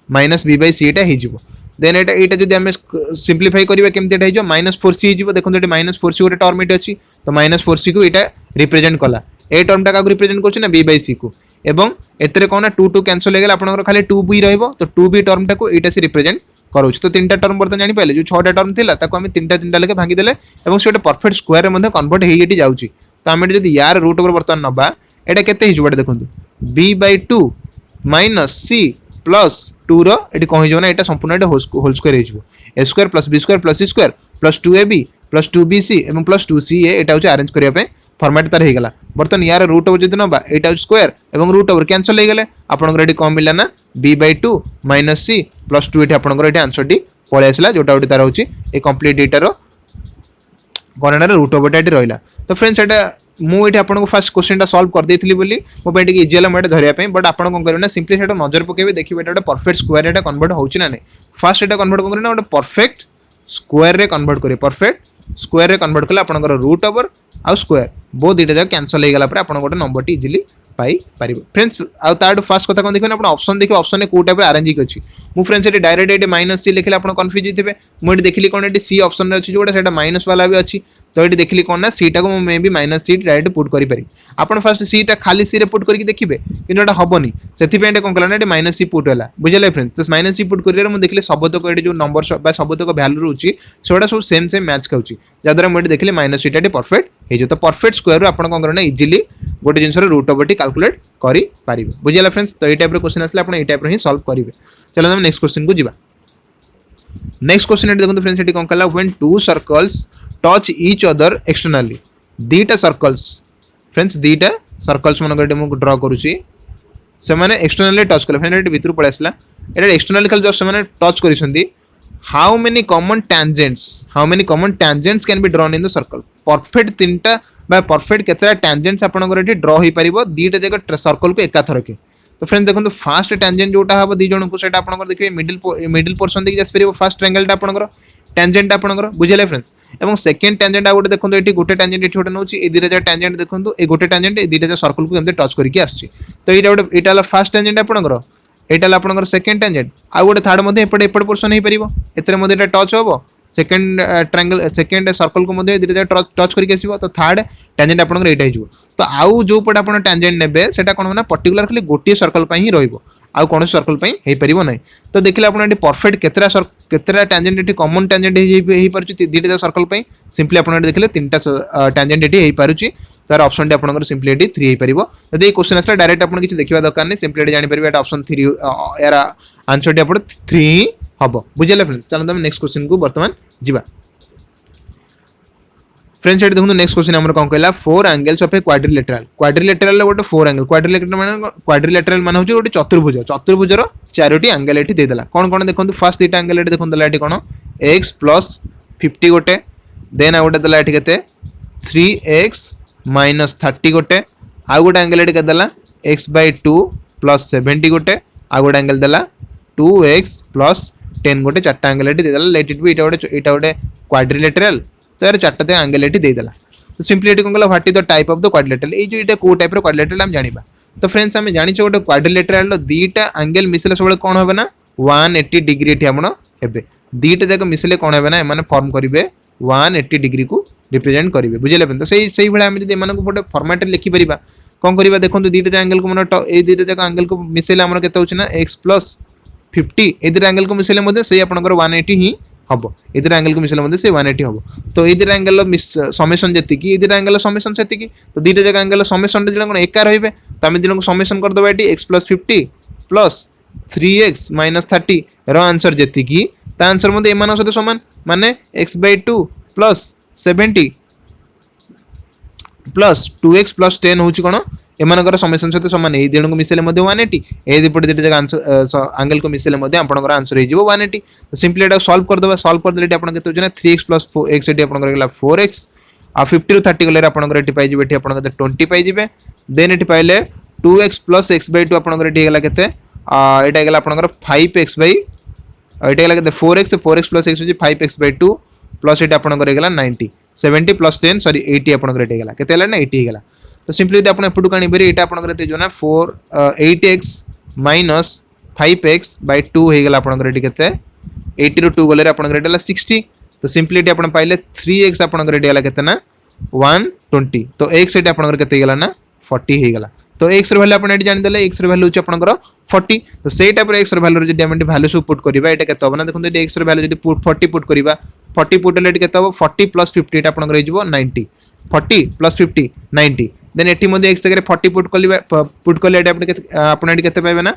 -b/c हो देन एटा जब आम सिंप्लीफाई करिया केमती एटा -4c हो देखो -4c गोटे टर्म ये अच्छी तो -4c को ये रिप्रेजेंट कला ए टर्मटा क्या रिप्रेजेंट कर b/c को एवं एतरे कौन ना 2 2 कैंसल हो गला आपनकर खाली 2b रहइबो तो 2b टर्मटा को एटा से रिप्रेजेंट करूछ तो तीनटा टर्म बर्तन जानि पाइले जो 6टा टर्म थिला ताको हम तीनटा लेके भांगी देले एवं से परफेक्ट स्क्वायर रे मध्ये कन्वर्ट हेई एटी जाउची तो हम जदी यार रूट ओवर बर्तन नबा एटा केते हिजो बटे देखंतु b/2 - c + 2 रो एटी कहि जो ना एटा संपूर्ण एटा होल स्क्वायर हिजो a² + b² + c² + 2ab + 2bc एवं + 2ca एटा होची अरेंज करिया पे फॉर्मेट तार हो गला बर्तन यार रूट ओवर जब ना एटा स्क्वायर एवं रूट ओवर कैंसल हो गले आपनकर एटी कौन मिला ना b/2 - c + 2 एटी आपनकर एटी आंसर टी पळे आसला जोटा ओटी तार होची ए कंप्लीट एटार कोनडा रूट ओवर एटी रहला। तो फ्रेंड्स एटा मु एटी आपनको फर्स्ट क्वेश्चन सॉल्व कर देथिली बोली मो पे इजी होला मटे धरिया पे बट आपन कोन करबे ना सिंपली सेटा नजर पकेबे देखिबे एटा परफेक्ट स्क्वायर एटा कन्वर्ट होउची ना नै फर्स्ट एटा कन्वर्ट कोन ना परफेक्ट स्क्वायर रे कन्वर्ट करे परफेक्ट स्क्वायर रे कन्वर्ट कले आपनकर रूट ओवर आ स्क्वायर बोथ दुटा जाक कैंसल हो गला पर आपन गोटे नंबर टी इजीली पाई पारिबो फ्रेंड्स आ ताड फर्स्ट कथा कोन देखबे आपण ऑप्शन देखिबे ऑप्शन को टाइप रे अरेंज अछि मु friends eighty direct eighty -c लिखले आपण कंफ्यूज हिथिबे मु एटी देखिली कोन एटी c ऑप्शन रे अछि जोटा सेटा माइनस वाला भी अछि तो ये देखिली कौन ना सीटा को मे भी -c डायरेक्ट पुट करि पारि आपण फर्स्ट सीटा खाली सी रे पुट करके देखिबे किंतु एटा हबनी सेति पे एटा कोन कला ना एटा -c पुट होला बुझले फ्रेंड्स तो -c पुट करियर मु देखिले सबतक एटी जो नंबर बा सबतक वैल्यू रहउची सेटा सब सेम मैच खाउची जदरा मु एटी देखिले -c टा परफेक्ट हे जो तो परफेक्ट स्क्वायर रो आपण कोन करना इजीली गोटे जिंसर रूट ओवर टी कैलकुलेट करि पारिबे बुझले फ्रेंड्स। तो ए टाइप रो क्वेश्चन आसले आपण ए टाइप रो ही सॉल्व करिवे चलो हम नेक्स्ट क्वेश्चन को जिबा। नेक्स्ट क्वेश्चन एटी देखो फ्रेंड्स एटी कोन कला when two circles touch each other externally दीटा सर्कल्स फ्रेंड्स दीटा सर्कल्स मन गटे मु ड्रा करूची से माने एक्सटर्नली टच कले फ्रेंड्स एटी भितर पळे आसला एटा एक्सटर्नली खाली जस्ट माने टच करिसंदी how many common tangents can be drawn in the circle perfect तीनटा बा परफेक्ट केतरा टैंजेंट्स आपन एटी ड्रॉ होई परिबो दीटा जगह सर्कल को एका थरके तो फ्रेंड्स देखो फास्ट टैंजेंट जोटा हबो दी जण को सेटा आपन देखिबे मिडिल पोर्शन देखि जास परिबो फास्ट ट्रायंगल टा आपन टैंजेंट आपनकर बुझले फ्रेंड्स एवं सेकंड टैंजेंट आ गोटे देखो एटी गोटे टैंजेंट एटी गोटे नउची ए दिरे जा टैंजेंट देखो ए गोटे टैंजेंट ए दिरे जा सर्कल को एमते टच करके आछी तो एटा गोटे एटा फर्स्ट टैंजेंट आपनकर एटा आपनकर सेकंड टैंजेंट आ गोटे थर्ड मध्ये एपटे पोर्शन हे परिबो एतरे मध्ये एटा टच होबो सेकंड ट्रायंगल सेकंड सर्कल को मध्ये दिरे जा टच करके आसीबो तो थर्ड टैंजेंट आपनकर एटा हिजो तो आउ जो पट आपन टैंजेंट नेबे सेटा कोन ना पर्टिकुलर खाली गोटे सर्कल पई ही रहइबो आउ कौन सर्कल पई हे परिबो नै तो देखिले आपन एटी परफेक्ट केतरा टैंजेंट एटी कॉमन टैंजेंट हे परछि दीटा सर्कल पई सिंपली आपन एटी देखिले तीनटा टैंजेंट एटी हे पारुछि तार ऑप्शन टी आपन सिंपली एटी 3 हे परिबो यदि ए क्वेश्चन आसला डायरेक्ट आपन किछि देखिबा दरकार नै सिंपली एटी जानि परिबे एटा ऑप्शन 3 यार आंसर टी आपन 3 हबो बुझले फ्रेंड्स चलो हम नेक्स्ट क्वेश्चन को वर्तमान जिबा फ्रेंड्स एटी देखो नेक्स्ट क्वेश्चन हमर कोन कहला 4 एंगल्स ऑफ ए क्वाड्रिलेटरल गोटे 4 एंगल क्वाड्रिलेटरल माने होची गोटे चतुर्भुज रो चारोटी एंगल एटी दे देला कोन देखंतु फर्स्ट एटा एंगल एटी देखंतु एटी कोन x + 50 गोटे देन आ गोटे देला एटी केते 3x - 30 गोटे आ गोटे एंगल एटी के देला x/2 + 70 गोटे आ गोटे एंगल देला 2x + 10 गोटे चारटा एंगल एटी दे देला लेट इट बी एटा गोटे क्वाड्रिलेटरल तो यार चार्ट दे एंगल एटी दे देला तो सिंपली एटी कोन कहला what is the type of the quadrilateral A जो एटा को टाइप रो क्वाड्रिलेटरल हम जानिबा तो फ्रेंड्स हम जानि छ गोटे क्वाड्रिलेटरल रो दीटा एंगल मिसले सबले कोन होबे ना 180 डिग्री एटी हमन हेबे दीटा जक मिसले कोन होबे ना माने फॉर्म करिवे 180 डिग्री को रिप्रेजेंट करिवे बुझले तो सही भले हम जदी मन को गोटे फॉर्मेट लिखि परिबा कोन करिबा देखंतु दीटा एंगल को मन ए दीटा जक एंगल को मिसले हमन केते होछ ना x + 50 ए दीटा एंगल को मिसले मध्ये सेही आपनकर 180 ही हबो इधर एंगल को मिसले मध्ये से 180 हबो तो इधर एंगल समेशन जति की इधर एंगल समेशन सेति की तो दीटा जगह एंगल समेशन रे कोन एका रहबे त हम दिन को समेशन कर दबा एटी x + 50 + 3x - 30 रो आंसर जति की त आंसर मध्ये एमान सहित समान माने x/2 + 70 + 2x + 10 होची कोन एमानकर समेशन सहित समान ए दिन को मिसले मध्ये 180 ए दिपट दिटा जगह आंसर एंगल को मिसले मध्ये आपनकर आंसर हे जिवो 180 तो सिंपली एटा सॉल्व कर देबा सॉल्व कर देले आपन केते होजना 3x + 4x एटी आपनकर गेला 4x आ 50 रो 30 गले आपनकर एटी पाइ जिबे एटी आपनकर 20 पाइ जिबे देन एटी पाइले 2x प्लस x by 2 आपनकर एठी गेला केते एटा गेला आपनकर 5x by एटा गेला केते 4x प्लस x होची 5x by 2 प्लस एटा आपनकर गेला 90 70 प्लस 10 सॉरी 80 आपनकर एठी गेला केते गेला ना 80 गेला तो सिंपली यदि आपण एपटू कानी बेरी एटा आपनकर एते जो ना 8x minus 5x by 2 हे गेला आपनकर एठी केते 80 रो 2 गले आपनकर एटा 60 तो सिंपली एटी आपण पाइले 3x आपनकर एटी गेला केते ना 120 तो x एटी आपनकर केते गेला ना 40 हे गेला तो x रो वैल्यू आपण एटी जानि देले x रो वैल्यू छि आपनकर 40 तो सेई टाइप रो x रो वैल्यू जदि हम एटी वैल्यू सब पुट करिबा एटा केते होबना देखुन एटी x रो वैल्यू जदि 40 पुट करिबा 40 पुट ले एटी केते हो 40 plus 50 एटा आपनकर हे जिवो 90 40 plus 50 90 देन एटी मध्ये x जगह 40 पुट कले एटी आपण एटी केते पाइबे ना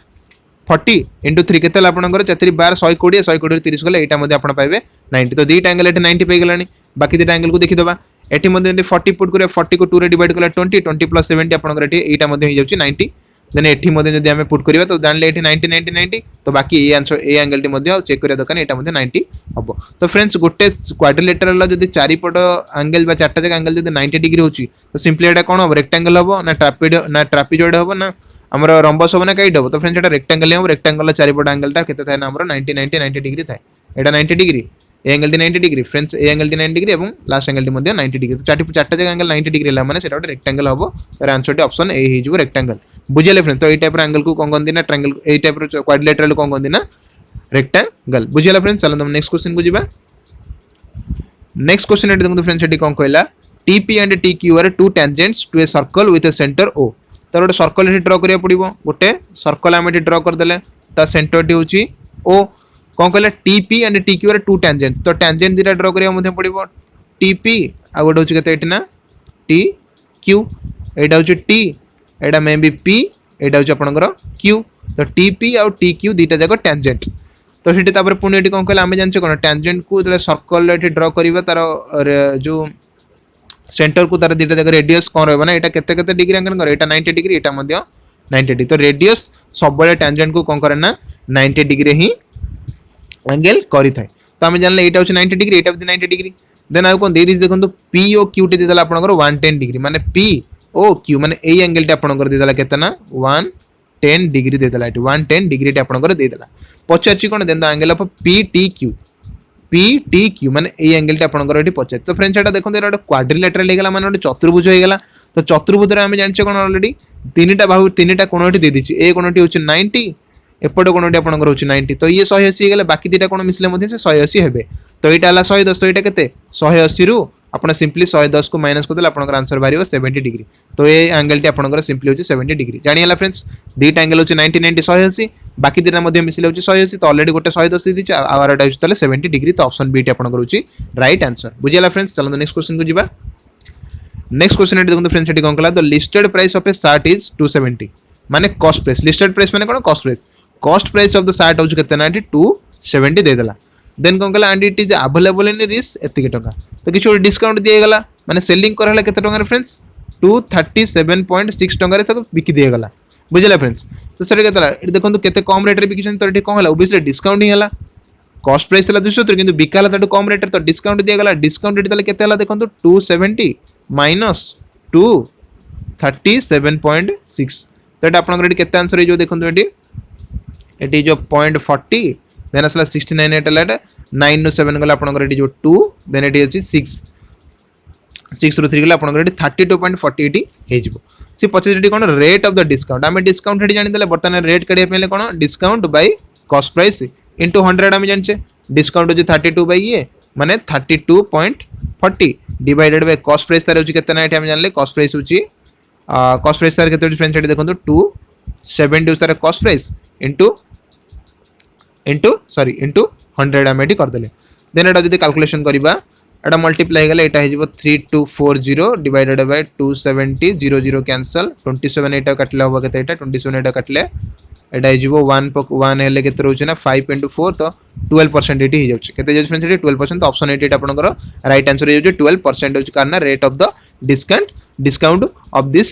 40 into 3 केते आपनकर 4 12 120 120 30 गले एटा मध्ये आपण पाइबे 90 तो दीटा एंगल एटी 90 पे गेलानी बाकी दीटा एंगल को देखि दबा एटी मध्ये 40 पुट करे 40 को 2 रे डिवाइड कला 20 20 plus 70 आपनकर एटी एटा मध्ये हे जाउची 90 देन एटी मध्ये जदि हमें पुट करिबा तो जानले एटी 90 90 90 तो बाकी A answer A angle T मध्ये चेक करिया दकान एटा मध्ये 90 हबो तो फ्रेंड्स गोटे क्वाड्रिलेटरल ला जदि चारि पट एंगल बा चारटा जगह एंगल जदि 90 डिग्री होची तो सिंपली एटा कोन हो रेक्टेंगल हबो ना ट्रापेजॉइड हबो ना हमरा रंबस हबो ना काइट हबो तो फ्रेंड्स एटा रेक्टेंगल हम रेक्टेंगल ला चारि पट एंगल ता केते थाय ना हमरा 90 90 90 डिग्री थाय एटा 90 डिग्री ए एंगल टी 90 डिग्री फ्रेंड्स ए एंगल टी 90 डिग्री एवं लास्ट एंगल टी मध्ये 90 डिग्री तो चारटा जगह एंगल 90 डिग्री ला माने सेटा रेक्टेंगल हबो तर आंसर टी ऑप्शन ए हि जो रेक्टेंगल बुझले फ्रेंड्स तो ए टाइप रो एंगल को कोन कोन दिना ट्रायंगल ए टाइप रो क्वाड्रिलेटरल कोन कोन दिना रेक्टेंगल बुझले फ्रेंड्स चलो हम नेक्स्ट क्वेश्चन को जिबा नेक्स्ट क्वेश्चन एटी देखो फ्रेंड्स एटी कोन कहला TP and TQ are two tangents to a circle with a center O तो गोटे सर्कल एटी ड्रा करिया पड़िबो गोटे सर्कल हम एटी ड्रा कर देले ता सेंटर टी होची O कोन कहला TP and TQ are two tangents तो tangent दिटा ड्रा करिया मध्ये पड़िबो TP आ गोटे होची केते एटी ना TQ एटा होची T Etah may be P एटा होची आपनकर Q तो TP और TQ दिटा जाको tangent तो सेठी तापर पुनी एटी कोन कहला हम जानछे कोन tangent को जले सर्कल एटी ड्रा करिबा तार जो सेंटर को तार दिटा जगह रेडियस कोन रहबा ना एटा केते केते डिग्री एंगल करे एटा 90 डिग्री एटा मध्ये 90 डिग्री तो रेडियस सब बळे टेंजेंट को कोन करे ना 90 डिग्री ही एंगल करि थाय तो हम जानले एटा होची 90 डिग्री एटा भी 90 डिग्री देन आ कोन दे दिस देखन तो P ओ Q टी देला आपनकर 110 डिग्री माने P ओ Q माने ए एंगल टी आपनकर दे देला केते ना 110 डिग्री दे देला 110 डिग्री टी आपनकर दे देला पछारची कोन then the angle of PTQ माने ए एंगल टी आपनकर एटी पछार तो फ्रेंड्स एटा देखन एटा क्वाड्रिलेटरल हे गेला माने ओटे चतुर्भुज हे गेला तो चतुर्भुज रे हम जानछे कोन ऑलरेडी तीनटा बाहु तीनटा कोण एटी दे दिछि ए कोणटी होछि 90 एपटे कोणटी आपनकर होछि 90 तो ये 180 गेले बाकी दिटा कोण मिसले मध्ये से 180 हेबे तो एटा हला 110 तो एटा केते 180 रु आपण सिंपली 110 को माइनस कर देला आपनकर आंसर बारिबो 70 डिग्री तो ए एंगल टी आपनकर सिंपली होछि 70 डिग्री जानि हला फ्रेंड्स दिटा एंगल होछि 90 90 180 बाकी दिना मध्ये मिसले होछि 180 तो ऑलरेडी गोटे 110 दे दिछि आवारटा होछि तले 70 डिग्री तो ऑप्शन बी टी आपनकर होछि राइट आंसर बुझियला फ्रेंड्स चलो नेक्स्ट क्वेश्चन को जिबा नेक्स्ट क्वेश्चन एटी देखो फ्रेंड्स एटी कोन कला the listed price of a shirt is 270 माने कॉस्ट प्राइस लिस्टेड प्राइस माने कोन cost price of the shirt होछि केते ना 270 दे देला देन कोन कला and it is available in रिस एतिके टका तो किछु डिस्काउंट दिए गला माने सेलिंग करहला केते टका रे फ्रेंड्स 237.6 टका रे सब बिकी दिए गला बुझला फ्रेंड्स तो सेटे केतला एटी देखंतु केते कम रेट रे बिकिछन तो एटी कोन हला ओबियसली डिस्काउंट ही हला कॉस्ट प्राइस तला 270 किंतु बिकाला ताटू कम रेट रे तो डिस्काउंट दिए गला डिस्काउंट एटी तले केते हला देखंतु 270 माइनस 237.6 तो एटा आपन एटी केते आंसर हे जो देखंतु एटी जो 0.40 देन असला 69 एटा लाटा 9 नु 7 गला आपन एटी जो 2 देन एटी अछि 6 ରୁ 3 गला आपन एटी 32.40 हे जिवो सी पछे एटी कोन रेट ऑफ द डिस्काउंट हम डिस्काउंट एटी जानि देले बर्तमान रेट कडिया पेले कोन discount by cost price into 100 हम जानचे डिस्काउंट हो 32 बाय ये माने 32.40 डिवाइडेड बाय कॉस्ट प्राइस तार होची केतना एटी हम जानले कॉस्ट प्राइस होची कॉस्ट प्राइस तार केते फ्रेंड्स एटी देखंतु 270 तार कॉस्ट प्राइस इनटू 100 हम एटी कर देले देन एटा जदी कैलकुलेशन करिबा एटा मल्टीप्लाई गेले एटा हे जिवो 3240 डिवाइडेड बाय 270 00 कैंसिल 27 एटा काटले होबो केते एटा 27 एटा काटले एटा हे जिवो 1 हेले केते रहउछ ना 5 into 4 तो 12% एटी हे जाउछ केते जाउछ फ्रेंड्स एटी 12% तो ऑप्शन एटी आपनकर राइट आंसर हे जाउछ 12% होछ कारण rate of the discount of this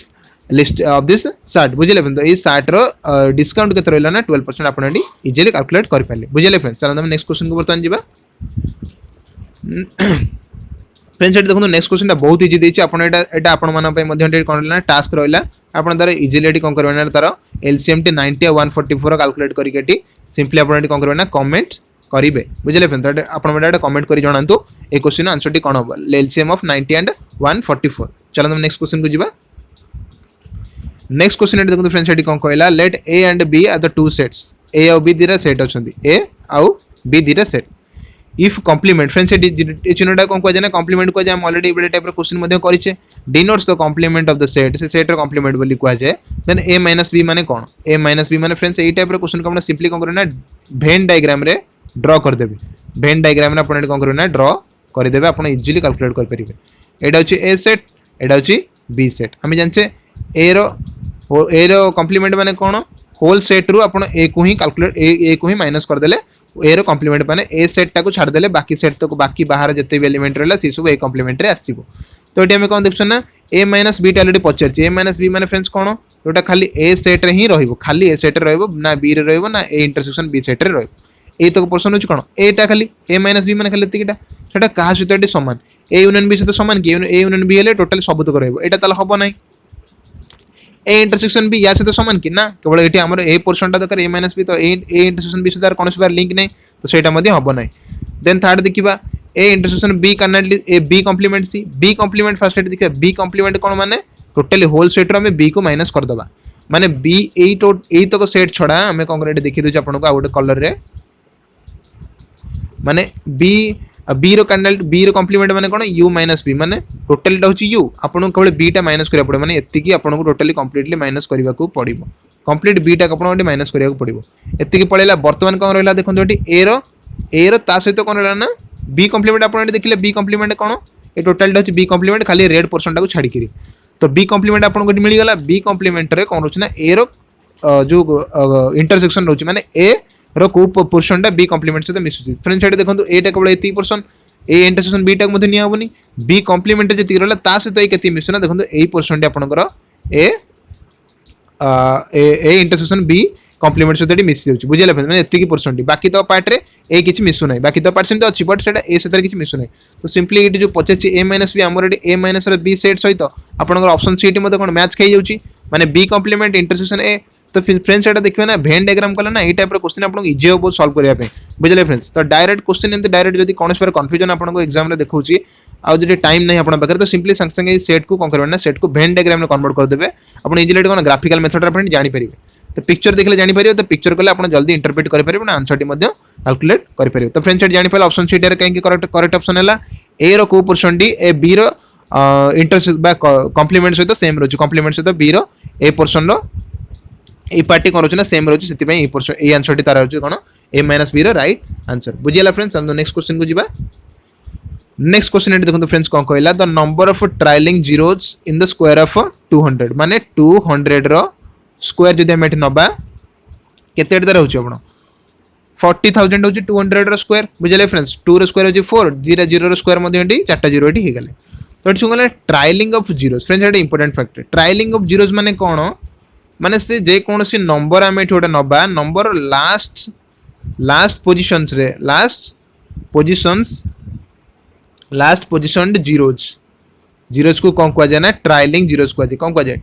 list of this shirt बुझले फ्रेंड्स तो ए शर्ट रो डिस्काउंट केते रहला ना 12% आपण एटी इजीली कैलकुलेट कर पाले बुझले फ्रेंड्स चलो हम नेक्स्ट क्वेश्चन को बर्तन जिबा फ्रेंड्स एटी देखो नेक्स्ट क्वेश्चन बहुत इजी देछि आपण एटा आपण माना पे मध्ये कोन टास्क रहला आपण तार इजिली एटी कोन करबे ना तार एलसीएम टी 90 और 144 कैलकुलेट करके एटी सिंपली आपण एटी कोन करबे ना कमेंट करिवे बुझले फ्रेंड्स तो आपण बडा कमेंट करि जणांतु ए क्वेश्चन आंसर टी कोन हो एलसीएम ऑफ 90 एंड 144 चलो हम नेक्स्ट क्वेश्चन को जिबा नेक्स्ट क्वेश्चन देखो फ्रेंड्स एटी कोन कहला let A and B are the two sets A और बी दीरा सेट अछंती ए आउ बी दीरा set if complement friends A चिन्हटा कोन कहजे ना कॉम्प्लीमेंट को जे हम ऑलरेडी बडे टाइप रो क्वेश्चन मध्ये करिचे denotes the complement of the set से सेट रो कॉम्प्लीमेंट बोली कह जाए देन ए माइनस बी माने कोन ए माइनस बी माने फ्रेंड्स ए टाइप रो क्वेश्चन को हम सिंपली कोन करना वेन डायग्राम रे ड्रॉ कर देबे वेन डायग्राम रे आपण कोन करना ड्रॉ कर देबे आपण इजीली कैलकुलेट कर परिबे एडा होची ए सेट एडा होची बी सेट हम जानचे ए रो कॉम्प्लीमेंट माने कोन होल सेट रु आपण ए को ही कैलकुलेट ए को ही माइनस कर देले ए रो कॉम्प्लीमेंट माने ए सेट टा को छाड़ देले बाकी सेट तो बाकी बाहर जते भी एलिमेंट रहला सी सब ए कॉम्प्लीमेंट रे आसीबो तो एटी हम कोन देखछन ना ए माइनस बी ऑलरेडी पचारछि ए माइनस बी माने फ्रेंड्स कोन जोटा खाली ए सेट रे ही रहइबो खाली ए सेट रे रहइबो ना बी रे रहइबो ना ए इंटरसेक्शन बी सेट रे रहइबो ए तो पर्सन होछि कोन ए टा खाली ए माइनस बी माने खाली एतिकिटा सेटा कहा सहित एटी समान ए यूनियन बी सहित समान कि ए यूनियन बी हेले टोटल सब तो रहइबो एटा ताल हबो नै ए इंटरसेक्शन बी या सहित समान कि ना केवल एटी हमर ए पोर्शन टा दकर ए माइनस बी तो ए इंटरसेक्शन बी सहित कोनोस बार लिंक नै तो सेटा मध्ये हबो नै देन थर्ड देखिबा ए इंटरसेक्शन बी कर्नेटली ए बी कॉम्प्लीमेंट सी बी कॉम्प्लीमेंट फर्स्ट एटी देखिबा बी कॉम्प्लीमेंट कोन माने टोटली होल सेट रो हमें बी को माइनस कर दबा माने बी ए तो सेट छडा हमें कोन करे देखि दोछ आपन को आ गोटे कलर रे माने बी बी रो कर्नेल बी रो कॉम्प्लीमेंट माने कोन u माइनस बी माने टोटली टा होची u आपन केवल बी टा माइनस करिया पड़े माने एत्ती की आपन को टोटली कंप्लीटली माइनस करबा को पड़िबो कंप्लीट बी टा आपन को माइनस करिया को पड़िबो एत्ती की पळेला वर्तमान कोन रहला देखन जोटी ए रो ता सहित कोन रहला ना बी कॉम्प्लीमेंट आपन देखिले बी कॉम्प्लीमेंट कोन ए टोटल टा होची बी कॉम्प्लीमेंट खाली रेड पोर्शन टा को छाडी करी तो बी कॉम्प्लीमेंट आपन को मिली गला बी कॉम्प्लीमेंट रे कोन होची ना ए रो जो इंटरसेक्शन रहउची माने ए रो को पोर्शन टा बी कॉम्प्लीमेंट से मिसुची फ्रेंड्स एटा देखंतु ए टा केवल एती पोर्शन ए इंटरसेक्शन बी टा मध्ये निया होबनी बी कॉम्प्लीमेंट जे तिरला ता सहित ए केती मिसुना देखंतु ए पोर्शन टा आपन को ए इंटरसेक्शन बी कॉम्प्लीमेंट सहित मिसी जाउची बुझिले माने एती की पोर्शन टी बाकी तो पार्ट रे ए किछि मिसु नै बाकी तो परसेंट तो अछि बट सेटा ए सहित किछि मिसु नै तो सिंपली एटी जो 25 ए माइनस बी हमर एटी ए माइनस रे बी सेट सहित आपन को ऑप्शन सी टी मध्ये कोन मैच खै जाउची माने बी कॉम्प्लीमेंट इंटरसेक्शन ए तो फ्रेंड्स एटा देखिबे ना वेन डायग्राम कला ना ए टाइप रो क्वेश्चन आपन इजी हो बहुत सॉल्व करिया पे बुझले फ्रेंड्स तो डायरेक्ट क्वेश्चन एंड डायरेक्ट जदी कोनस पर कंफ्यूजन आपन को एग्जाम रे देखौची आ जदी टाइम नै आपन बकर तो सिंपली संग संग सेट को कोन करबे ना सेट को वेन डायग्राम में कन्वर्ट कर देबे आपन इजीली कोन ग्राफिकल मेथड आपन जानि परिबे तो पिक्चर देखले जानि परिबे तो पिक्चर कले आपन जल्दी इंटरप्रेट कर परिबे ना आंसर टी मध्ये कैलकुलेट कर परिबे तो फ्रेंड्स एट जानि पहले ऑप्शन सी रे कहीं करेक्ट ऑप्शन हैला ए रो को पोर्शन डी ए बी रो इंटरसेक्ट बा कॉम्प्लीमेंट सहित सेम रोची कॉम्प्लीमेंट सहित बी रो ए पोर्शन रो ए पार्टी कोन रोची ना सेम रोची सेति पई ए पोर्शन ए आंसर टी तार रोची कोन ए माइनस बी रो राइट आंसर बुझियला फ्रेंड्स हम नेक्स्ट क्वेश्चन को जिबा नेक्स्ट क्वेश्चन एट देखो फ्रेंड्स कोन कहला the number of trailing zeros in the square of 200 माने 200 रो स्क्वायर जदि हम एट नबा केते एट रहउची आपण 40000 होची 200 रो स्क्वायर बुझले फ्रेंड्स 2 रो स्क्वायर होची 4 0 0 रो स्क्वायर मध्ये एटी 4टा जीरो एटी हे गले तो eighty सुगले ट्रायलिंग of zeros friends Etah important factor ट्रायलिंग of zeros माने कोन माने से जे कोनोसी नंबर हम एठी ओटा नबा नंबर लास्ट पोजीशंस रे लास्ट पोजीशन जीरोस को कोन कहजा ना ट्रायलिंग जीरोस कहजा कोन कहजा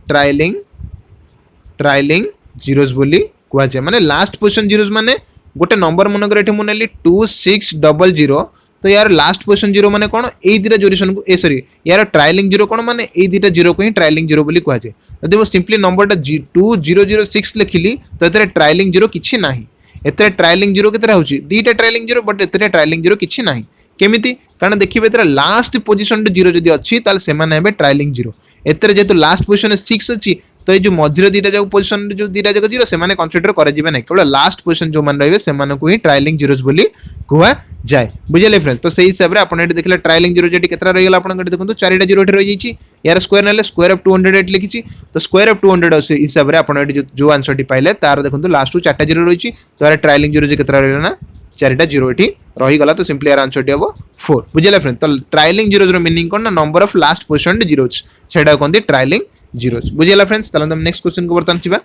ट्रायलिंग जीरोस बोली कहजा माने लास्ट पोजीशन जीरोस माने गोटे नंबर मनकर एठी मु नेली 2600 तो यार लास्ट पोजीशन जीरो माने कोन ए दिरा जोरिसन को ए सॉरी यार ट्रायलिंग जीरो कोन माने ए दिरा जीरो को ही ट्रायलिंग जीरो बोली कहजा यदि मो सिंपली नंबर टा 2006 लिखिली तो एतरे ट्रायलिंग जीरो किछि नाही एतरे ट्रायलिंग जीरो केतरा होची दीटा ट्रायलिंग जीरो बट एतरे ट्रायलिंग जीरो किछि नाही केमिति कारण देखिबे एतरे लास्ट पोजीशन जीरो जदी अछि ताल सेमान हेबे ट्रायलिंग जीरो एतरे जेतु लास्ट पोजीशन 6 अछि तो ये जो मझिर दीटा जो पोजीशन जो दीटा जगह जीरो से माने कंसीडर करे जिबे नै केवल लास्ट पोजीशन जो मान रहबे से माने को ही ट्रायलिंग जीरोस बोली कहवा जाय बुझले फ्रेंड्स तो सही हिसाब रे आपण एटी देखले ट्रायलिंग जीरो जेटी केतरा रहि गेला आपण गटी देखंतु चारिटा जीरो एटी रहि जाईची यार स्क्वायर नेले स्क्वायर ऑफ 208 लिखिची तो स्क्वायर ऑफ 200 से हिसाब रे आपण एटी जो आंसर टी पाइले तार देखंतु लास्ट टू चारटा जीरो रहिची तो यार ट्रायलिंग जीरो जे केतरा रहला ना चारिटा जीरो एटी रहि गला तो सिंपली यार आंसर टी हबो 4 बुझले फ्रेंड्स तो ट्रायलिंग जीरोस रो मीनिंग कोन ना number of last position zeros सेडा कोनदी ट्रायलिंग जीरोस बुझियला फ्रेंड्स तलन हम नेक्स्ट क्वेश्चन को बर्तन छिबा